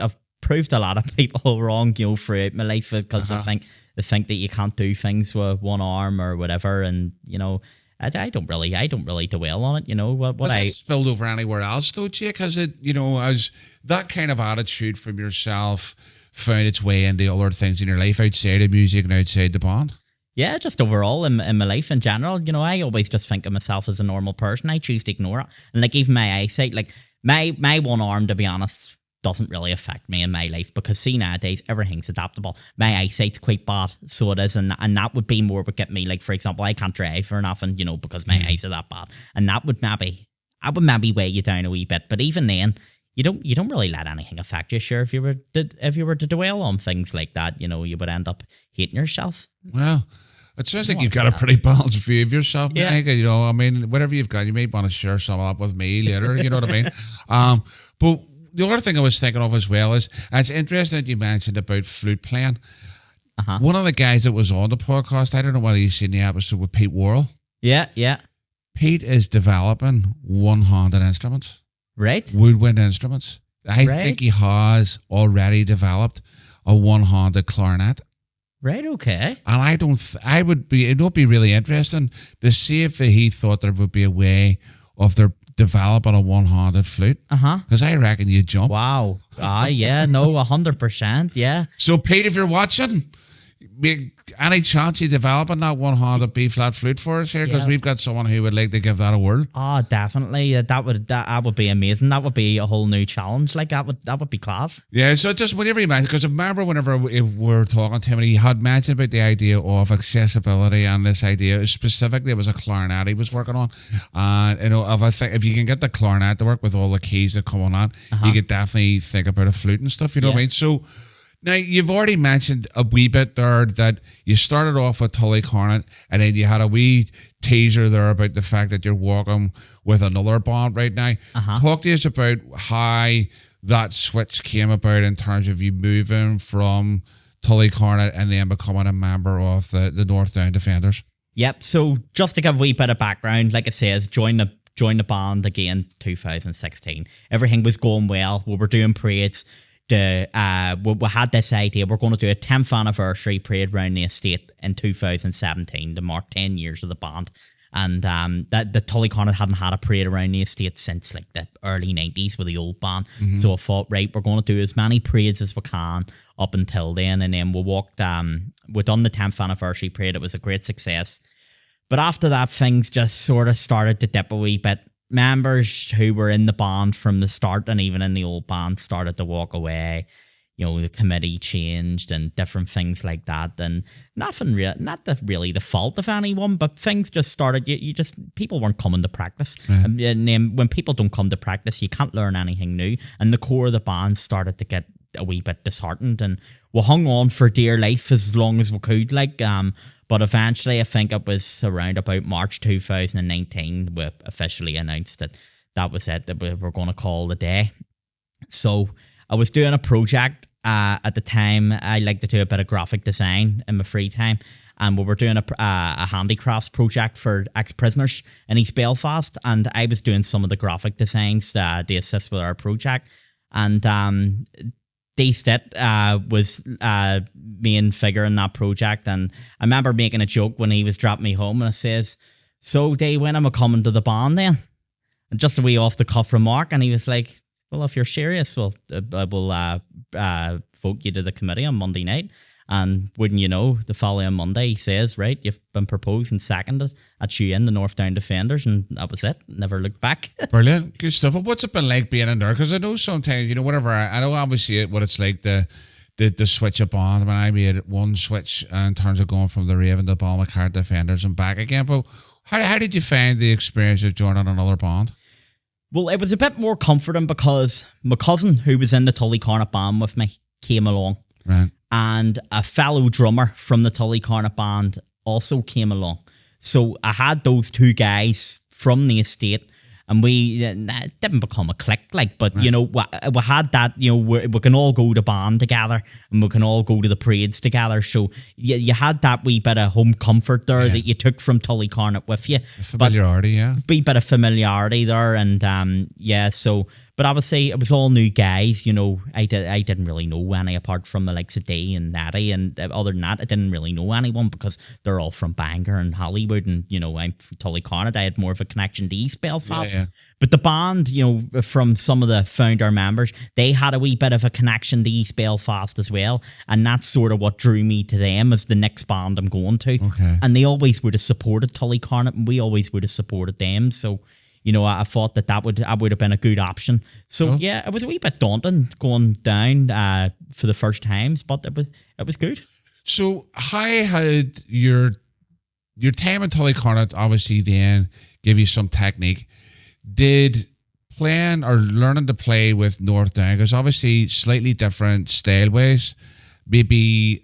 Speaker 2: I've proved a lot of people wrong, you know, throughout my life, because they think that you can't do things with one arm or whatever, and you know, I don't really dwell on it. You know what I
Speaker 1: spilled over anywhere else though, Jake? Has it, you know, as that kind of attitude from yourself found its way into other things in your life outside of music and outside the band?
Speaker 2: Yeah, just overall in my life in general, you know, I always just think of myself as a normal person. I choose to ignore it. And like even my eyesight, like my one arm, to be honest, doesn't really affect me in my life, because see, nowadays everything's adaptable. My eyesight's quite bad, so it is, and that would be more would get me, like, for example, I can't drive or nothing, you know, because my eyes are that bad. And that would maybe weigh you down a wee bit. But even then, you don't really let anything affect you. Sure, if you were to dwell on things like that, you know, you would end up hating yourself.
Speaker 1: Well, it sounds like you've got a pretty balanced view of yourself, yeah. Mike. You know, I mean, whatever you've got, you may want to share some of that with me later. You know what I mean? But the other thing I was thinking of as well is, it's interesting that you mentioned about flute playing. One of the guys that was on the podcast, I don't know whether you've seen the episode with Pete Worrell. Yeah. Pete is developing one-handed instruments.
Speaker 2: Right.
Speaker 1: Woodwind instruments. I think he has already developed a one-handed clarinet.
Speaker 2: Right, okay.
Speaker 1: And it would be really interesting to see if he thought there would be a way of their developing a one-handed flute. Because I reckon you'd jump.
Speaker 2: Wow. Yeah, no, 100%, yeah.
Speaker 1: So, Pete, if you're watching, any chance you developing that one-handed B-flat flute for us here? Because we've got someone who would like to give that a whirl.
Speaker 2: Oh, definitely. That would be amazing. That would be a whole new challenge. Like, that would be class. Yeah,
Speaker 1: so just whenever you mentioned, because I remember whenever we were talking to him, he had mentioned about the idea of accessibility, and this idea, specifically, it was a clarinet he was working on. And, you know, if you can get the clarinet to work with all the keys that come on that, you could definitely think about a flute and stuff, you know what I mean? So, now, you've already mentioned a wee bit there that you started off with Tully Cornet, and then you had a wee teaser there about the fact that you're working with another band right now. Talk to us about how that switch came about in terms of you moving from Tully Cornet and then becoming a member of the North Down Defenders.
Speaker 2: Yep, so just to give a wee bit of background, like I says, joined the band again 2016. Everything was going well. We were doing parades. We had this idea, we're going to do a 10th anniversary parade around the estate in 2017 to mark 10 years of the band. And the Tully Cornet hadn't had a parade around the estate since like the early 90s with the old band. So I thought, right, we're going to do as many parades as we can up until then. And then we done the 10th anniversary parade. It was a great success. But after that, things just sort of started to dip a wee bit. Members who were in the band from the start and even in the old band started to walk away. You know, the committee changed and different things like that. And not really the fault of anyone, but things just started. People weren't coming to practice.
Speaker 1: Right.
Speaker 2: And then when people don't come to practice, you can't learn anything new. And the core of the band started to get a wee bit disheartened, and we hung on for dear life as long as we could. But eventually, I think it was around about March 2019, we officially announced that was it, that we were going to call it a day. So I was doing a project at the time. I like to do a bit of graphic design in my free time, and we were doing a handicrafts project for ex-prisoners in East Belfast, and I was doing some of the graphic designs to assist with our project. And D-Stit was main figure in that project, and I remember making a joke when he was dropping me home, and I says, "So, Dave, when am I coming to the band then?" And just a wee off the cuff remark, and he was like, "Well, if you're serious, I will vote you to the committee on Monday night." And wouldn't you know, the following Monday, he says, "Right, you've been proposed and seconded at you in the North Down Defenders," and that was it. Never looked back.
Speaker 1: Brilliant, good stuff. What's it been like being in there? Because I know sometimes, you know, whatever. I know obviously what it's like to the switch of bond when I made one switch in terms of going from the Raven to Balmacart Defenders and back again. But how did you find the experience of joining another band?
Speaker 2: Well, it was a bit more comforting because my cousin, who was in the Tullycornet band with me, came along.
Speaker 1: Right.
Speaker 2: And a fellow drummer from the Tullycornet band also came along. So I had those two guys from the estate, and we didn't become a clique, like, but
Speaker 1: right.
Speaker 2: you know, we had that, you know, we can all go to band together and we can all go to the parades together. So you had that wee bit of home comfort there that you took from Tullycornet with you.
Speaker 1: Familiarity, wee
Speaker 2: bit of familiarity there, and so. But obviously, it was all new guys. You know, I didn't really know any apart from the likes of Day and Natty, and other than that, I didn't really know anyone because they're all from Bangor and Hollywood, and you know, I'm from Tullycornet. I had more of a connection to East Belfast.
Speaker 1: Yeah.
Speaker 2: But the band, you know, from some of the founder members, they had a wee bit of a connection to East Belfast as well, and that's sort of what drew me to them as the next band I'm going to.
Speaker 1: Okay.
Speaker 2: And they always would have supported Tullycornet, and we always would have supported them. So. You know, I thought that would have been a good option. So yeah, it was a wee bit daunting going down for the first times, but it was good.
Speaker 1: So how had your time in Tullycornet obviously then give you some technique? Did playing or learning to play with North Down, because obviously slightly different styleways, maybe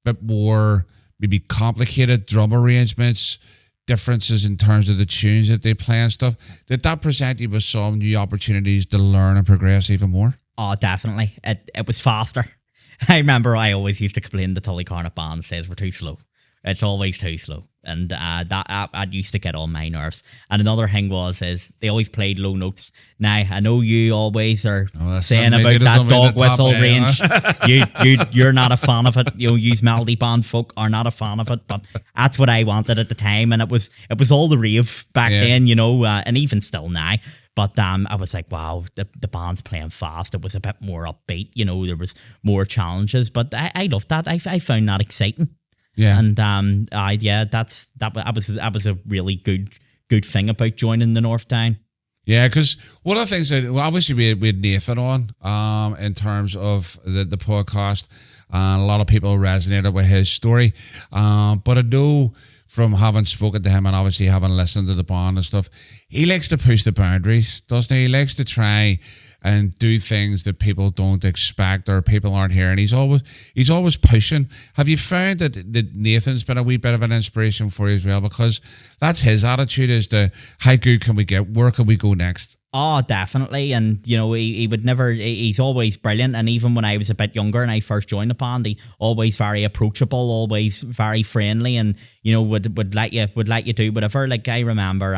Speaker 1: a bit more maybe complicated drum arrangements, differences in terms of the tunes that they play and stuff, did that present you with some new opportunities to learn and progress even more?
Speaker 2: Oh, definitely. It was faster. I remember I always used to complain the Tullycornet band says we're too slow. It's always too slow. And that used to get on my nerves. And another thing is they always played low notes. Now, I know you always are saying about that dog whistle range. You're not a fan of it. You know, use melody band folk are not a fan of it. But that's what I wanted at the time. And it was all the rave back then, you know, and even still now. But I was like, wow, the band's playing fast. It was a bit more upbeat. You know, there was more challenges. But I loved that. I found that exciting.
Speaker 1: Yeah,
Speaker 2: and that was a really good thing about joining the North Down.
Speaker 1: Yeah, because one of the things that obviously we had Nathan on in terms of the podcast, and a lot of people resonated with his story. But I know from having spoken to him and obviously having listened to the band and stuff, he likes to push the boundaries, doesn't he? He likes to try and do things that people don't expect or people aren't hearing. He's always pushing. Have you found that Nathan's been a wee bit of an inspiration for you as well? Because that's his attitude, is to how good can we get? Where can we go next?
Speaker 2: Oh, definitely. And, you know, he would never, he's always brilliant. And even when I was a bit younger and I first joined the band, he always very approachable, always very friendly, and, you know, would let you do whatever. Like, I remember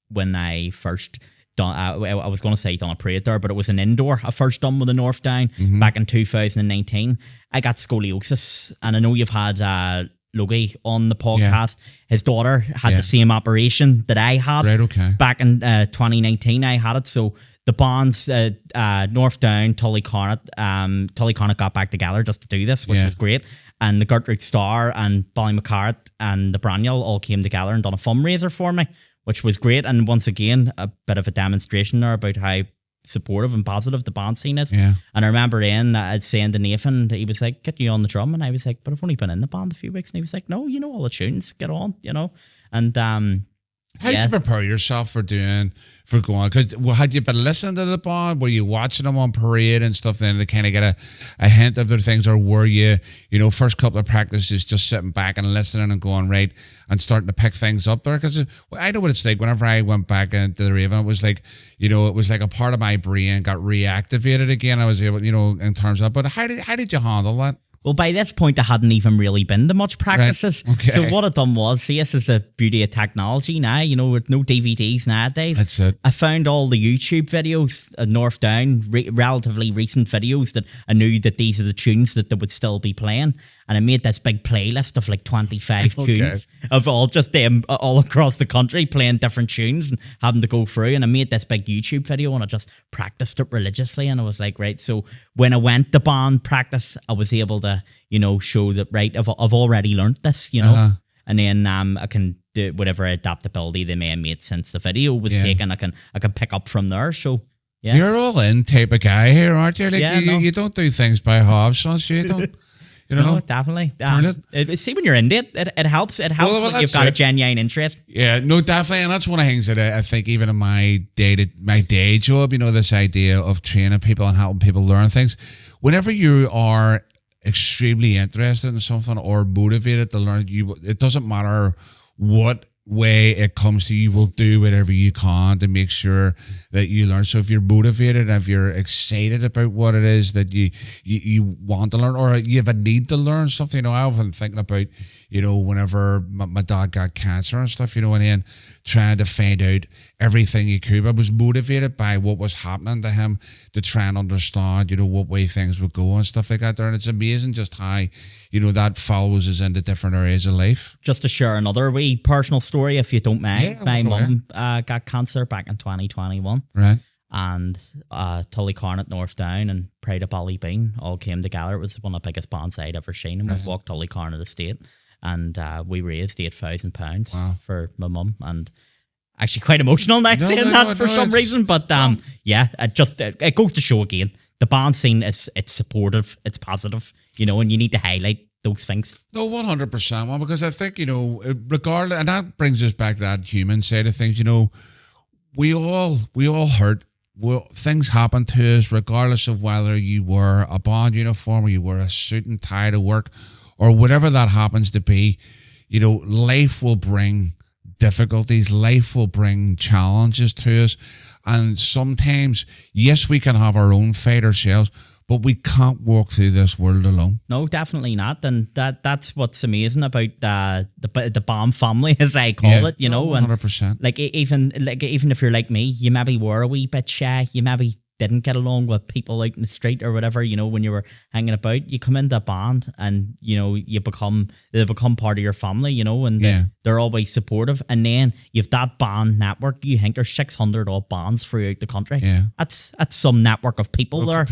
Speaker 2: when I first done, I was going to say done a parade there, but it was an indoor. I first done with the North Down back in 2019. I got scoliosis, and I know you've had Logie on the podcast. His daughter had the same operation that I had.
Speaker 1: Right, okay.
Speaker 2: Back in 2019, I had it. So the bands, North Down, Tullycornet got back together just to do this, which was great. And the Gertrude Star and Ballymacart and the Braniel all came together and done a fundraiser for me, which was great. And once again, a bit of a demonstration there about how supportive and positive the band scene is. Yeah. And I remember then saying to Nathan, he was like, get you on the drum. And I was like, but I've only been in the band a few weeks. And he was like, no, you know all the tunes, get on, you know. And
Speaker 1: how did you prepare yourself for going? Because had you been listening to the band? Were you watching them on parade and stuff then to kind of get a hint of their things? Or were you, first couple of practices just sitting back and listening and going, right, and starting to pick things up there? Because I know what it's like whenever I went back into the Raven, it was like, it was like a part of my brain got reactivated again. I was able, in terms of, but how did you handle that?
Speaker 2: Well, by this point, I hadn't even really been to much practices.
Speaker 1: Right. Okay.
Speaker 2: So what I done was, see, this is the beauty of technology now, with no DVDs nowadays.
Speaker 1: That's it.
Speaker 2: I found all the YouTube videos at North Down, relatively recent videos that I knew that these are the tunes that they would still be playing. And I made this big playlist of like 25 tunes of all just them all across the country playing different tunes and having to go through. And I made this big YouTube video and I just practiced it religiously. And I was like, right. So when I went to band practice, I was able to, show that, right, I've already learned this, and then I can do whatever adaptability they may have made since the video was taken. I can pick up from there. So Yeah.
Speaker 1: You're all in type of guy here, aren't you? Like you don't do things by halves, son. You don't. You know?
Speaker 2: No, definitely. See, when you're in it, it helps. It helps when you've got a genuine interest.
Speaker 1: Yeah, no, definitely, and that's one of the things that I think even in my day job, this idea of training people and helping people learn things. Whenever you are extremely interested in something or motivated to learn, it doesn't matter what way it comes to you, will do whatever you can to make sure that you learn. So if you're motivated, if you're excited about what it is that you want to learn, or you have a need to learn something, I've been thinking about, whenever my dad got cancer and stuff, and then trying to find out everything he could. I was motivated by what was happening to him to try and understand, what way things would go and stuff like that there. And it's amazing just how, that follows us into different areas of life.
Speaker 2: Just to share another wee personal story, if you don't mind.
Speaker 1: Yeah,
Speaker 2: my mum got cancer back in 2021.
Speaker 1: Right.
Speaker 2: And Tullycarn at North Down and Pride of Ballybean all came together. It was one of the biggest bands I'd ever seen. And we walked Tullycarn at the state. And we raised £8,000 for my mum, and actually quite emotional now saying that for some reason. But it goes to show again, the band scene it's supportive, it's positive, and you need to highlight those things.
Speaker 1: No, 100%, well, because I think regardless, and that brings us back to that human side of things. We all hurt. Well, things happen to us regardless of whether you were a band uniform or you were a suit and tie to work, or whatever that happens to be. Life will bring difficulties. Life will bring challenges to us. And sometimes, yes, we can have our own fight ourselves, but we can't walk through this world alone.
Speaker 2: No, definitely not. And that's what's amazing about the Bomb family, as I call it,
Speaker 1: 100%.
Speaker 2: And even if you're like me, you maybe were a wee bit shy, you maybe didn't get along with people out in the street or whatever, when you were hanging about, you come into a band and, they become part of your family, and they're always supportive. And then you've that band network. You think there's 600 odd bands throughout the country. Yeah. That's some network of people there,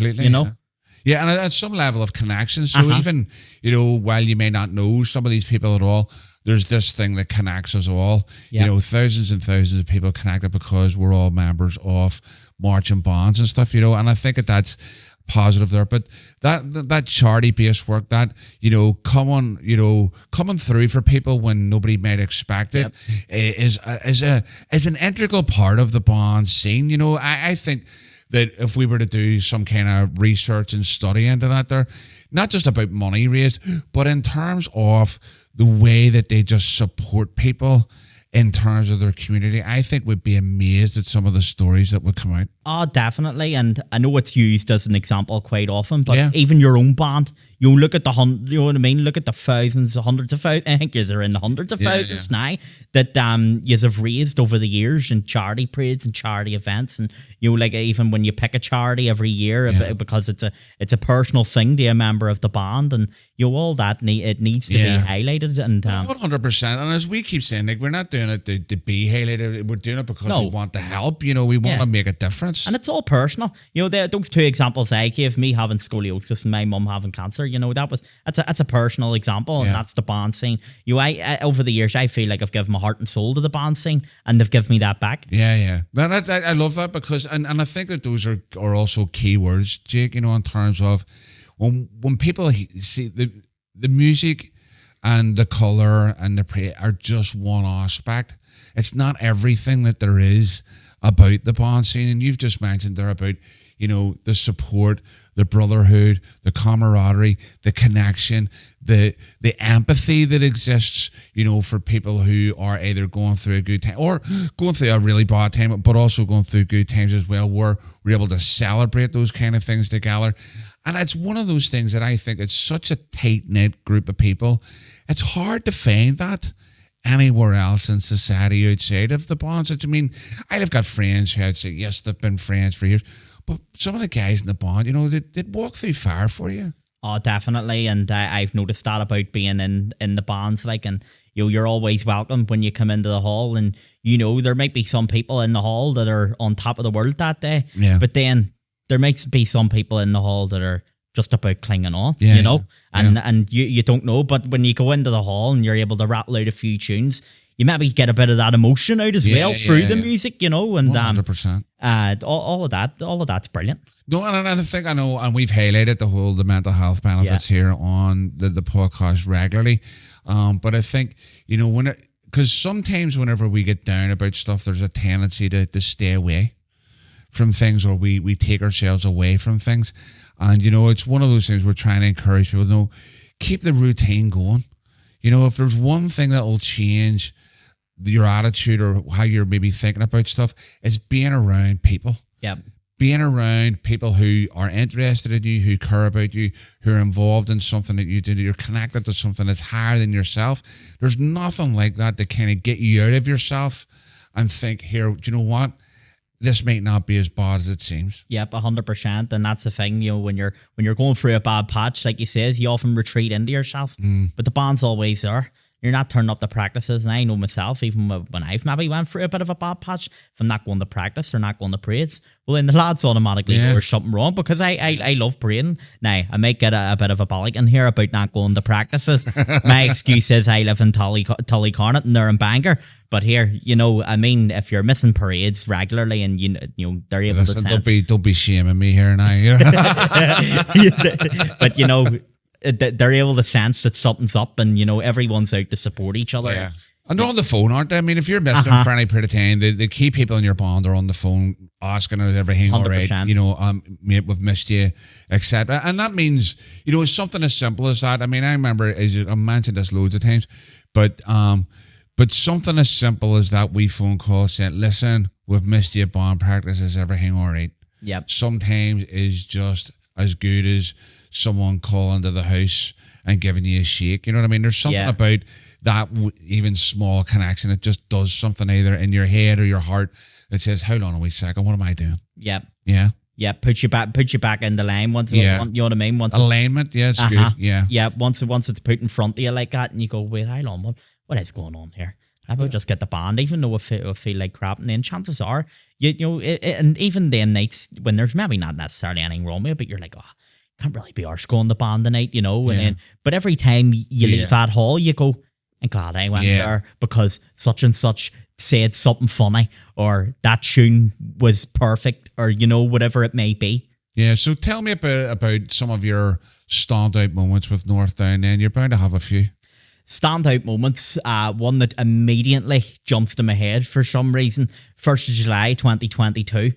Speaker 1: Yeah, and at some level of connection. So even, while you may not know some of these people at all, there's this thing that connects us all. Yep. Thousands and thousands of people connected because we're all members of marching bands and stuff, and I think that's positive there. But that charity-based work, that, coming through for people when nobody might expect it, is an integral part of the band scene. I think that if we were to do some kind of research and study into that there, not just about money raised, but in terms of the way that they just support people in terms of their community, I think we'd be amazed at some of the stories that would come out.
Speaker 2: Oh, definitely. And I know it's used as an example quite often, but even your own band, you look at look at the thousands, hundreds of thousands, I think you're in the hundreds of thousands now that you have raised over the years in charity parades and charity events. And even when you pick a charity every year, because it's a personal thing to a member of the band, and all that it needs to be highlighted. And
Speaker 1: 100%. And as we keep saying, we're not doing it to be highlighted. We're doing it because we want to help. We want to make a difference.
Speaker 2: And it's all personal. Those two examples I gave, me having scoliosis and my mum having cancer, that's a personal example, and that's the band scene. I over the years, I feel like I've given my heart and soul to the band scene, and they've given me that back.
Speaker 1: Yeah. I love that because, and I think that those are also key words, Jake, in terms of when people see the music and the colour and the prayer are just one aspect. It's not everything that there is about the band scene. And you've just mentioned there about, the support, the brotherhood, the camaraderie, the connection, the empathy that exists, for people who are either going through a good time or going through a really bad time, but also going through good times as well, where we're able to celebrate those kind of things together. And it's one of those things that I think it's such a tight-knit group of people. It's hard to find that anywhere else in society outside of the bands. I've got friends who I'd say, yes, they've been friends for years, but some of the guys in the band, they'd walk through fire for you.
Speaker 2: Oh, definitely. And I've noticed that about being in the bands, and you're always welcome when you come into the hall, and there might be some people in the hall that are on top of the world that day, but then there might be some people in the hall that are just about clinging on, and you don't know. But when you go into the hall and you're able to rattle out a few tunes, you maybe get a bit of that emotion out as well through the music, and
Speaker 1: 100%.
Speaker 2: All of that's brilliant.
Speaker 1: No, and I think I know, and we've highlighted the mental health benefits here on the podcast regularly. But I think, because sometimes whenever we get down about stuff, there's a tendency to stay away from things, or we take ourselves away from things. And, it's one of those things we're trying to encourage people to keep the routine going. If there's one thing that will change your attitude or how you're maybe thinking about stuff, is being around people.
Speaker 2: Yeah.
Speaker 1: Being around people who are interested in you, who care about you, who are involved in something that you do, that you're connected to something that's higher than yourself. There's nothing like that to kind of get you out of yourself and think, here, do you know what? This might not be as bad as it seems. Yep,
Speaker 2: 100%. And that's the thing, when you're going through a bad patch, like you said, you often retreat into yourself. But the band's always there. You're not turning up the practices. And I know myself, even when I've maybe went through a bit of a bad patch, if I'm not going to practice or not going to parades, well, then the lads automatically know there's something wrong, because I love parading. Now, I might get a bit of a bollocking here about not going to practices. My excuse is I live in Tullycarnet and they're in Bangor. But here, if you're missing parades regularly and they're able to sense,
Speaker 1: don't be shaming me here now.
Speaker 2: But they're able to sense that something's up, and everyone's out to support each other.
Speaker 1: Yeah. And they're on the phone, aren't they? I mean, if you're missing for any period of time, the key people in your band are on the phone asking if everything all right. Mate, we've missed you, etc. And that means, it's something as simple as that. I mean, I remember, I mentioned this loads of times, but something as simple as that wee phone call saying, listen, we've missed you at band practice, is everything all right?
Speaker 2: Yep.
Speaker 1: Sometimes is just as good as someone calling to the house and giving you a shake. You know what I mean? There's something about that even small connection. It just does something either in your head or your heart that says, hold on a wee second, what am I doing?
Speaker 2: Yep.
Speaker 1: Yeah.
Speaker 2: Yeah, put you back in the line once. You know what I mean? Once
Speaker 1: alignment, it's good. Yeah.
Speaker 2: Yeah, once it's put in front of you like that, and you go, wait, hold on, what is going on here? How about just get the band, even though I feel like crap, and then chances are, and even them nights when there's maybe not necessarily anything wrong with it, but you're like, can't really be arse going the band tonight, and then, but every time you leave that hall, you go, I'm glad I went there, because such and such said something funny, or that tune was perfect, or whatever it may be.
Speaker 1: Yeah, so tell me about some of your standout moments with North Down. Then you're bound to have a few
Speaker 2: standout moments. One that immediately jumps to my head for some reason. 1st of July 2022. Right.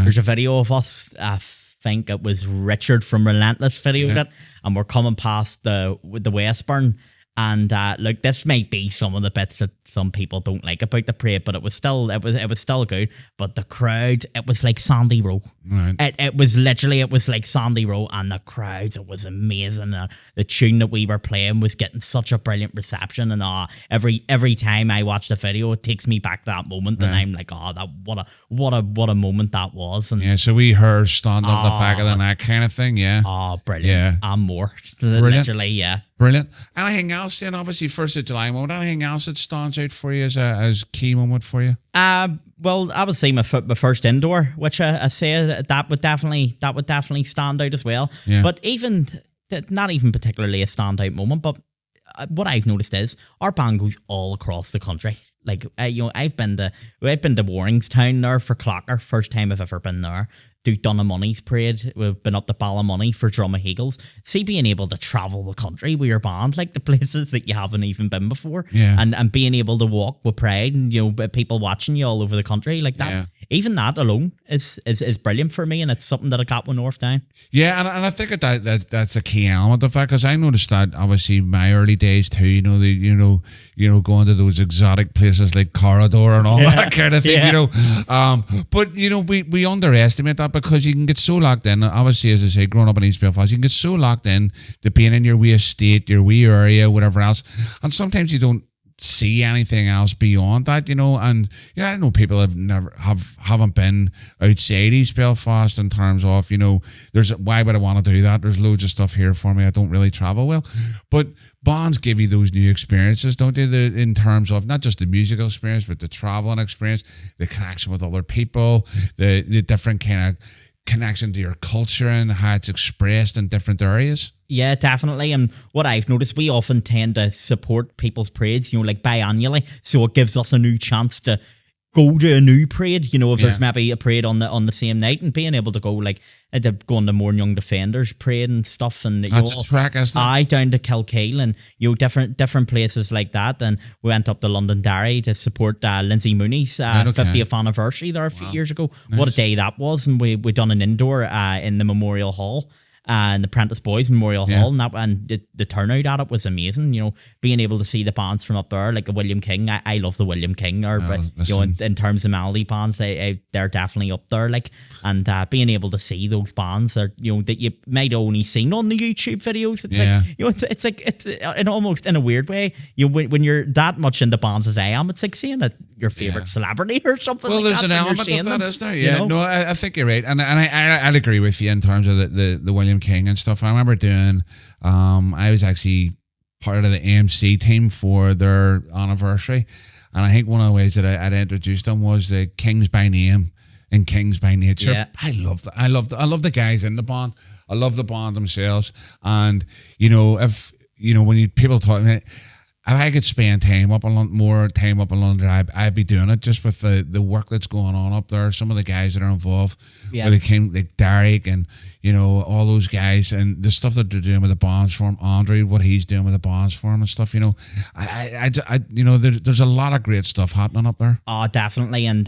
Speaker 2: There's a video of us. I think it was Richard from Relentless videoed it, and we're coming past the Westburn. And look, this might be some of the bits that some people don't like about the parade, but it was still good. But the crowd, it was like Sandy Row.
Speaker 1: Right.
Speaker 2: It was like Sandy Row, and the crowds, it was amazing. The tune that we were playing was getting such a brilliant reception, and every time I watch the video, it takes me back to that moment, and I'm like, what a moment that was. And
Speaker 1: so we heard stand up the back of the neck kind of thing.
Speaker 2: Brilliant.
Speaker 1: Yeah,
Speaker 2: and more.
Speaker 1: Brilliant.
Speaker 2: Literally,
Speaker 1: brilliant. Anything else? And obviously 1st of July moment. Anything else that stands out for you as key moment for you?
Speaker 2: Well, I would say my first indoor, which I say that would definitely stand out as well.
Speaker 1: Yeah.
Speaker 2: But even not even particularly a standout moment, but what I've noticed is our band goes all across the country. Like I've been to Warringstown there for Clocker, first time I've ever been there. Do Dunamoney's parade. We've been up to Ballymoney for Drumahegles. See, being able to travel the country with your band, like the places that you haven't even been before, and being able to walk with pride, and people watching you all over the country like that.
Speaker 1: Yeah.
Speaker 2: Even that alone is brilliant for me, and it's something that I got with North Down.
Speaker 1: Yeah, and I think that's a key element of that, because I noticed that obviously my early days too. Going to those exotic places like Corridor and all that kind of thing. But we underestimate that, because you can get so locked in. Obviously, as I say, growing up in East Belfast, you can get so locked in to being in your wee estate, your wee area, whatever else, and sometimes you don't see anything else beyond that, and I know people haven't been outside East Belfast in terms of, there's why would I want to do that? There's loads of stuff here for me. I don't really travel well, but bands give you those new experiences, don't they? In terms of not just the musical experience, but the traveling experience, the connection with other people, the different kind of connection to your culture and how it's expressed in different areas.
Speaker 2: Yeah, definitely. And what I've noticed, we often tend to support people's parades, like biannually. So it gives us a new chance to go to a new parade, if there's maybe a parade on the same night, and being able to go going to more Young Defenders parade and stuff. And
Speaker 1: that's a track, isn't it?
Speaker 2: I down to Kilkeel and different places like that. And we went up to Londonderry to support Lindsay Mooney's 50th anniversary there a few years ago. Nice. What a day that was! And we done an indoor in the Memorial Hall. And the Prentice Boys Memorial Hall, and the turnout at it was amazing. Being able to see the bands from up there, like the William King. I love the William King, in terms of melody bands, they're definitely up there. And being able to see those bands that that you might only seen on the YouTube videos. It's it's in almost in a weird way. When you're that much into bands as I am, it's like seeing your favorite celebrity or something.
Speaker 1: Well, there's an element of that, isn't there? Yeah, no, I think you're right, and I'd agree with you in terms of the William King and stuff. I remember doing I was actually part of the MC team for their anniversary, and I think one of the ways that I'd introduced them was the Kings by Name and Kings by Nature. Yeah. I love the guys in the band. I love the band themselves, and if when people talk, if I could spend more time up in London, I'd be doing it, just with the work that's going on up there. Some of the guys that are involved, like Derek and all those guys, and the stuff that they're doing with the Bonds Forum, Andre, what he's doing with the Bonds Forum and stuff. There's a lot of great stuff happening up there.
Speaker 2: Oh, definitely, and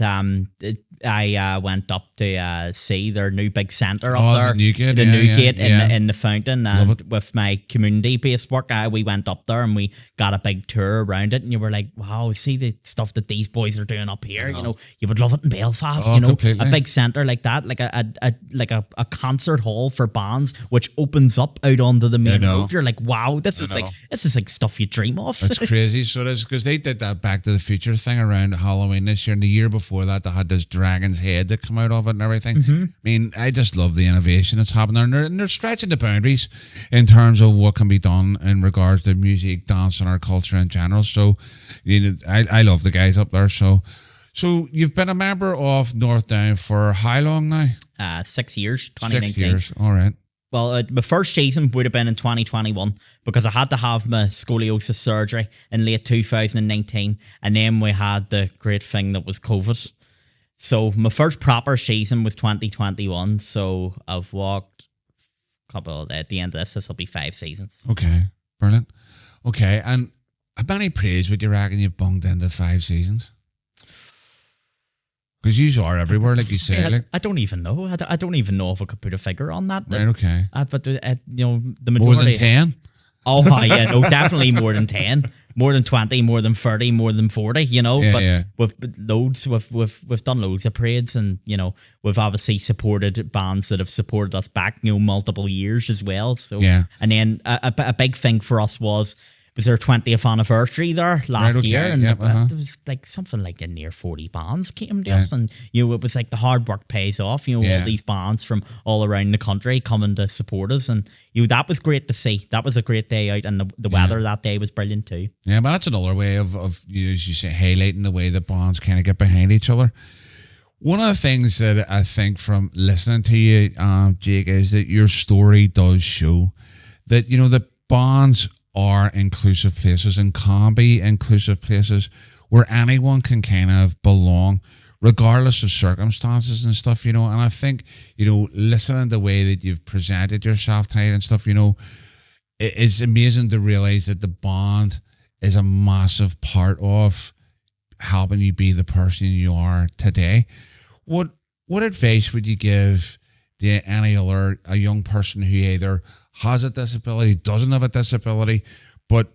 Speaker 2: I went up to see their new big centre up there, the new gate in the fountain, and with my community-based work, we went up there and we got a big tour around it, and you were like, wow, see the stuff that these boys are doing up here. You would love it in Belfast.
Speaker 1: Completely.
Speaker 2: A big centre like that, like a concert hall for bands, which opens up out onto the main road. You're like, wow, this is like stuff you dream of.
Speaker 1: It's crazy. So it is, because they did that Back to the Future thing around Halloween this year, and the year before that they had this dragon's head that come out of it and everything. I mean, I just love the innovation that's happening there, and they're stretching the boundaries in terms of what can be done in regards to music, dance, and our culture in general. So I love the guys up there. So you've been a member of North Down for how long now?
Speaker 2: 6 years, 2019.
Speaker 1: 6 years, all right.
Speaker 2: Well, my first season would have been in 2021 because I had to have my scoliosis surgery in late 2019, and then we had the great thing that was COVID. So my first proper season was 2021, so I've walked at the end of this will be 5 seasons.
Speaker 1: Okay, brilliant. Okay, and how many praise would you reckon you've bunged into 5 seasons? Because you are everywhere, like you say.
Speaker 2: I don't even know. I don't even know if I could put a figure on that.
Speaker 1: Right, okay.
Speaker 2: But the majority.
Speaker 1: More than 10?
Speaker 2: Oh, yeah, no, definitely more than 10. More than 20, more than 30, more than 40, We've loads, we've done loads of parades, and, we've obviously supported bands that have supported us back, multiple years as well. So, and then a big thing for us was their 20th anniversary there last year, and there was like something like a near 40 bands came to us, and it was like the hard work pays off. All these bands from all around the country coming to support us, and that was great to see. That was a great day out, and the weather that day was brilliant too. Yeah,
Speaker 1: but that's another way of as you say, highlighting the way that bands kind of get behind each other. One of the things that I think from listening to you, Jake, is that your story does show that the bands are inclusive places and can be inclusive places where anyone can kind of belong regardless of circumstances and stuff, and I think, listening to the way that you've presented yourself tonight and stuff, it's amazing to realize that the band is a massive part of helping you be the person you are today. What advice would you give to a young person who either has a disability, doesn't have a disability, but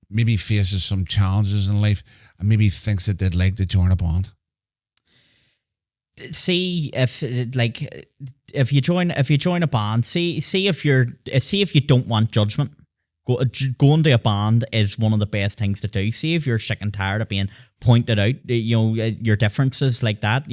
Speaker 1: maybe faces some challenges in life and maybe thinks that they'd like to join a band?
Speaker 2: See if you join a band, see if you don't want judgment. Going to a band is one of the best things to do. See if you're sick and tired of being pointed out, your differences like that,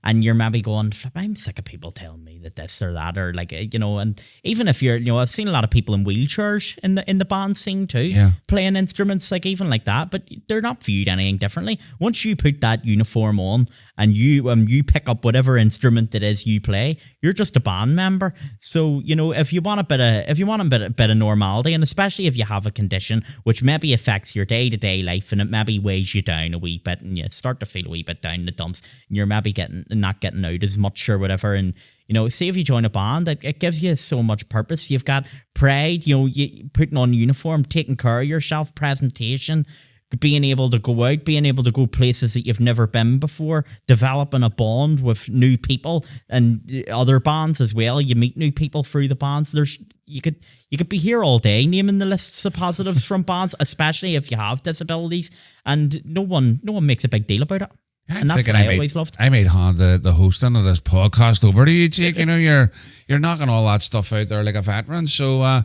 Speaker 2: and you're maybe going, I'm sick of people telling me that this or that, or like, and even if you're, I've seen a lot of people in wheelchairs in the band scene too, playing instruments, like even like that, but they're not viewed anything differently. Once you put that uniform on and you pick up whatever instrument it is you play, you're just a band member. So, if you want a bit of normality, and especially if you have a condition which maybe affects your day-to-day life and it maybe weighs you down a wee bit and you start to feel a wee bit down in the dumps and you're maybe not getting out as much or whatever, and say if you join a band, it gives you so much purpose. You've got pride, you putting on uniform, taking care of yourself, presentation, being able to go out, being able to go places that you've never been before, developing a bond with new people and other bands as well. You meet new people through the bands. You could be here all day naming the lists of positives from bands, especially if you have disabilities, and no one makes a big deal about it. And that's what I always loved.
Speaker 1: I made hand the hosting of this podcast over to you, Jake. You're knocking all that stuff out there like a veteran. So,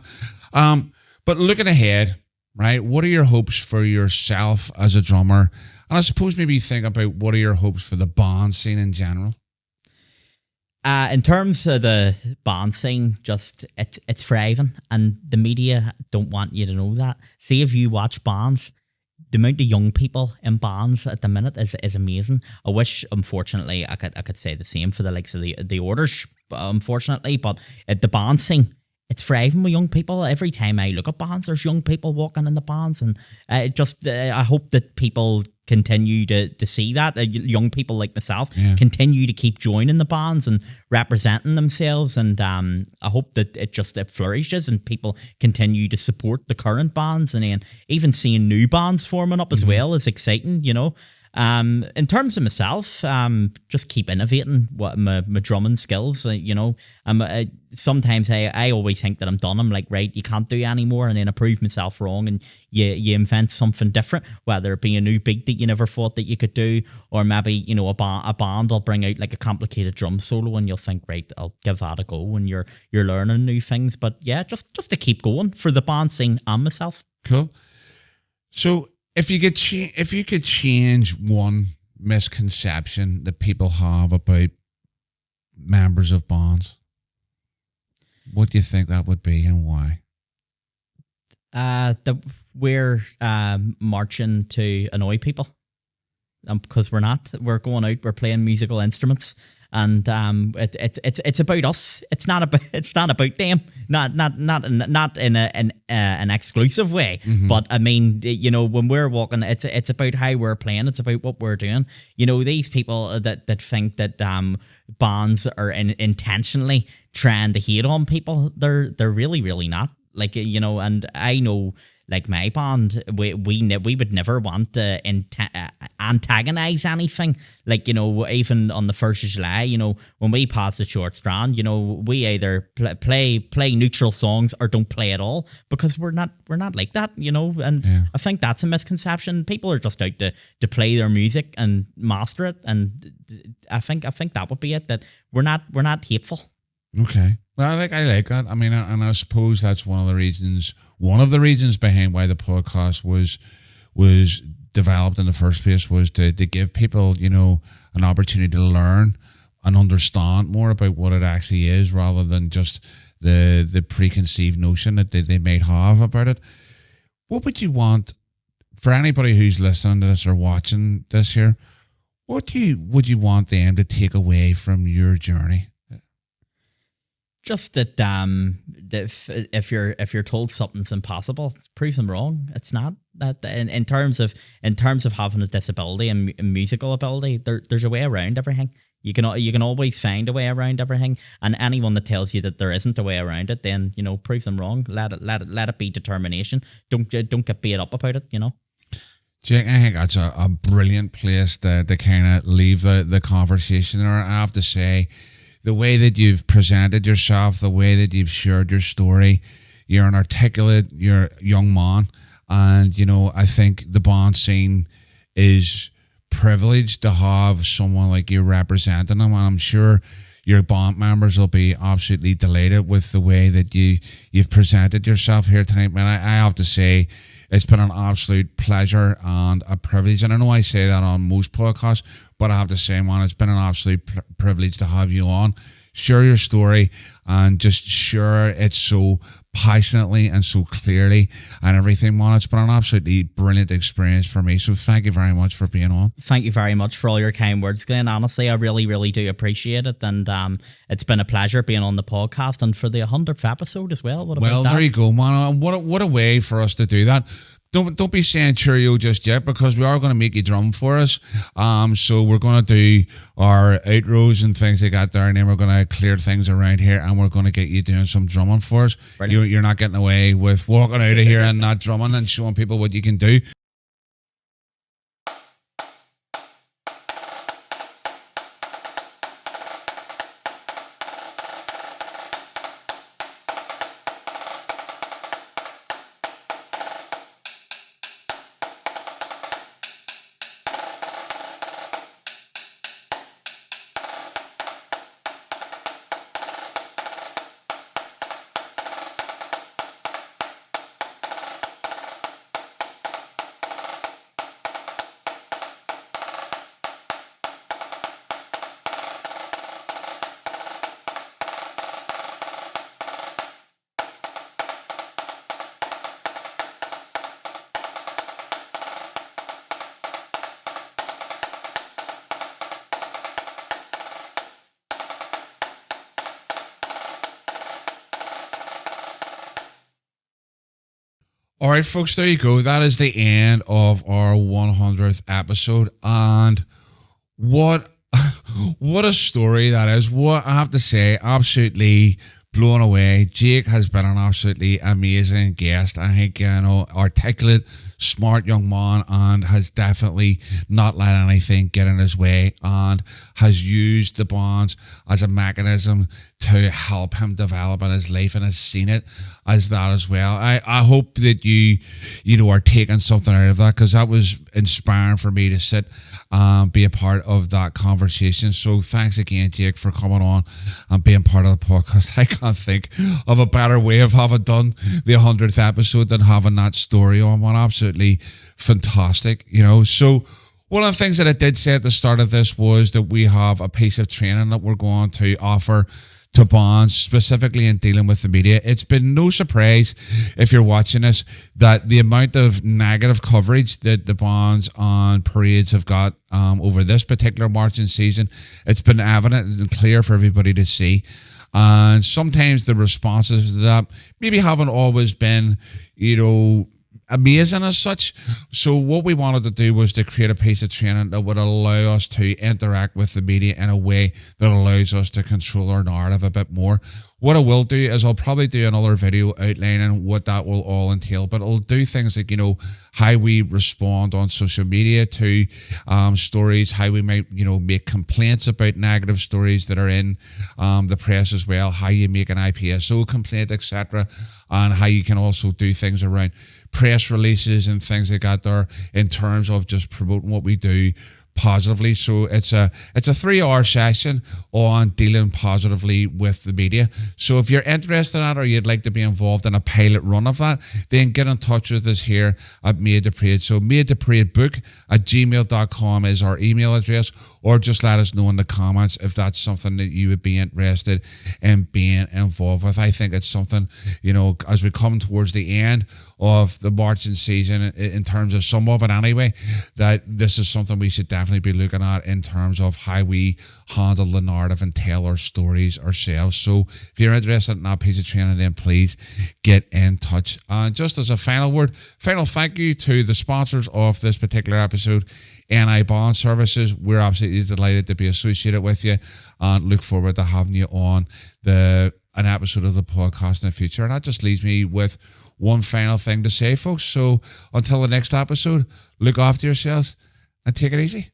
Speaker 1: but looking ahead, right? What are your hopes for yourself as a drummer? And I suppose maybe think about what are your hopes for the band scene in general?
Speaker 2: In terms of the band scene, just it's thriving, and the media don't want you to know that. See, if you watch bands, the amount of young people in bands at the minute is amazing. I wish, unfortunately, I could say the same for the likes of the Orders, unfortunately, but at the band scene, it's thriving with young people. Every time I look at bands, there's young people walking in the bands, and I hope that people continue to see that. Young people like myself continue to keep joining the bands and representing themselves, and I hope that it flourishes and people continue to support the current bands, and then even seeing new bands forming up as well is exciting, In terms of myself, just keep innovating what my drumming skills. Sometimes I always think that I'm done. I'm like, right, you can't do anymore, and then I prove myself wrong, and you invent something different, whether it be a new beat that you never thought that you could do, or maybe a band will bring out like a complicated drum solo, and you'll think, right, I'll give that a go, and you're learning new things. But yeah, just to keep going for the band scene and myself.
Speaker 1: Cool. So, if you could change one misconception that people have about members of bands, what do you think that would be, and why?
Speaker 2: We're marching to annoy people, because we're not. We're going out. We're playing musical instruments, and it's about us. It's not about them. Not in an exclusive way. Mm-hmm. But I mean, when we're walking, it's about how we're playing. It's about what we're doing. These people that think that bands are intentionally trying to hate on people, they're really, really not. Like, and I know, like my band, we would never want to antagonize anything. Like, even on the 1st of July, when we pass the short strand, we either play neutral songs or don't play at all, because we're not like that, and I think that's a misconception. People are just out to play their music and master it, and I think that would be it, that we're not hateful.
Speaker 1: Okay. Well, I like that. I mean, and I suppose that's one of the reasons behind why the podcast was developed in the first place, was to give people, an opportunity to learn and understand more about what it actually is, rather than just the preconceived notion that they might have about it. What would you want for anybody who's listening to this or watching this here? What would you want them to take away from your journey?
Speaker 2: Just that if you're told something's impossible, prove them wrong. It's not. That in terms of having a disability and musical ability, there's a way around everything. You can always find a way around everything. And anyone that tells you that there isn't a way around it, then prove them wrong. Let it be determination. Don't get beat up about it.
Speaker 1: Jake, I think that's a brilliant place to kind of leave the conversation. Or I have to say, the way that you've presented yourself, the way that you've shared your story, you're an articulate, you're a young man. And, I think the band scene is privileged to have someone like you representing them. And I'm sure your band members will be absolutely delighted with the way that you've presented yourself here tonight, man. I have to say, It's been an absolute pleasure and a privilege. And I know I say that on most podcasts, but I have to say, man, it's been an absolute privilege to have you on. Share your story and just share it so passionately and so clearly and everything, man. It's been an absolutely brilliant experience for me. So thank you very much for being on.
Speaker 2: Thank you very much for all your kind words, Glenn. Honestly, I really, really do appreciate it. And it's been a pleasure being on the podcast and for the 100th episode as well.
Speaker 1: Well, there you go, man. What a way for us to do that. Don't be saying cheerio just yet, because we are going to make you drum for us. So we're going to do our outros and things like that there, and then we're going to clear things around here, and we're going to get you doing some drumming for us. You're not getting away with walking out of here and not drumming and showing people what you can do. All right, folks, there you go. That is the end of our 100th episode. And what a story that is. What I have to say, absolutely blown away. Jake has been an absolutely amazing guest. I think, articulate, smart young man, and has definitely not let anything get in his way, and has used the bonds as a mechanism to help him develop in his life, and has seen it as that as well. I hope that you are taking something out of that, because that was inspiring for me to sit and be a part of that conversation. So thanks again, Jake, for coming on and being part of the podcast. I can't think of a better way of having done the 100th episode than having that story on one. Absolutely fantastic, So one of the things that I did say at the start of this was that we have a piece of training that we're going to offer to bonds, specifically in dealing with the media. It's been no surprise, if you're watching this, that the amount of negative coverage that the bonds on parades have got over this particular marching season, it's been evident and clear for everybody to see. And sometimes the responses to that maybe haven't always been, amazing as such. So what we wanted to do was to create a piece of training that would allow us to interact with the media in a way that allows us to control our narrative a bit more. What I will do is I'll probably do another video outlining what that will all entail, but it'll do things like, how we respond on social media to stories, how we might, make complaints about negative stories that are in the press as well, how you make an IPSO complaint, etc., and how you can also do things around press releases and things like that there in terms of just promoting what we do positively. So it's a 3-hour session on dealing positively with the media. So if you're interested in that, or you'd like to be involved in a pilot run of that, then get in touch with us here at Made to Parade. So madetoparadebook@gmail.com is our email address, or just let us know in the comments if that's something that you would be interested in being involved with. I think it's something, as we come towards the end of the marching season, in terms of some of it anyway, that this is something we should definitely be looking at in terms of how we handle the narrative and tell our stories ourselves. So if you're interested in that piece of training, then please get in touch. And just as a final thank you to the sponsors of this particular episode, NI Bond Services. We're absolutely delighted to be associated with you, and look forward to having you on an episode of the podcast in the future. And that just leaves me with one final thing to say, folks. So until the next episode, look after yourselves and take it easy.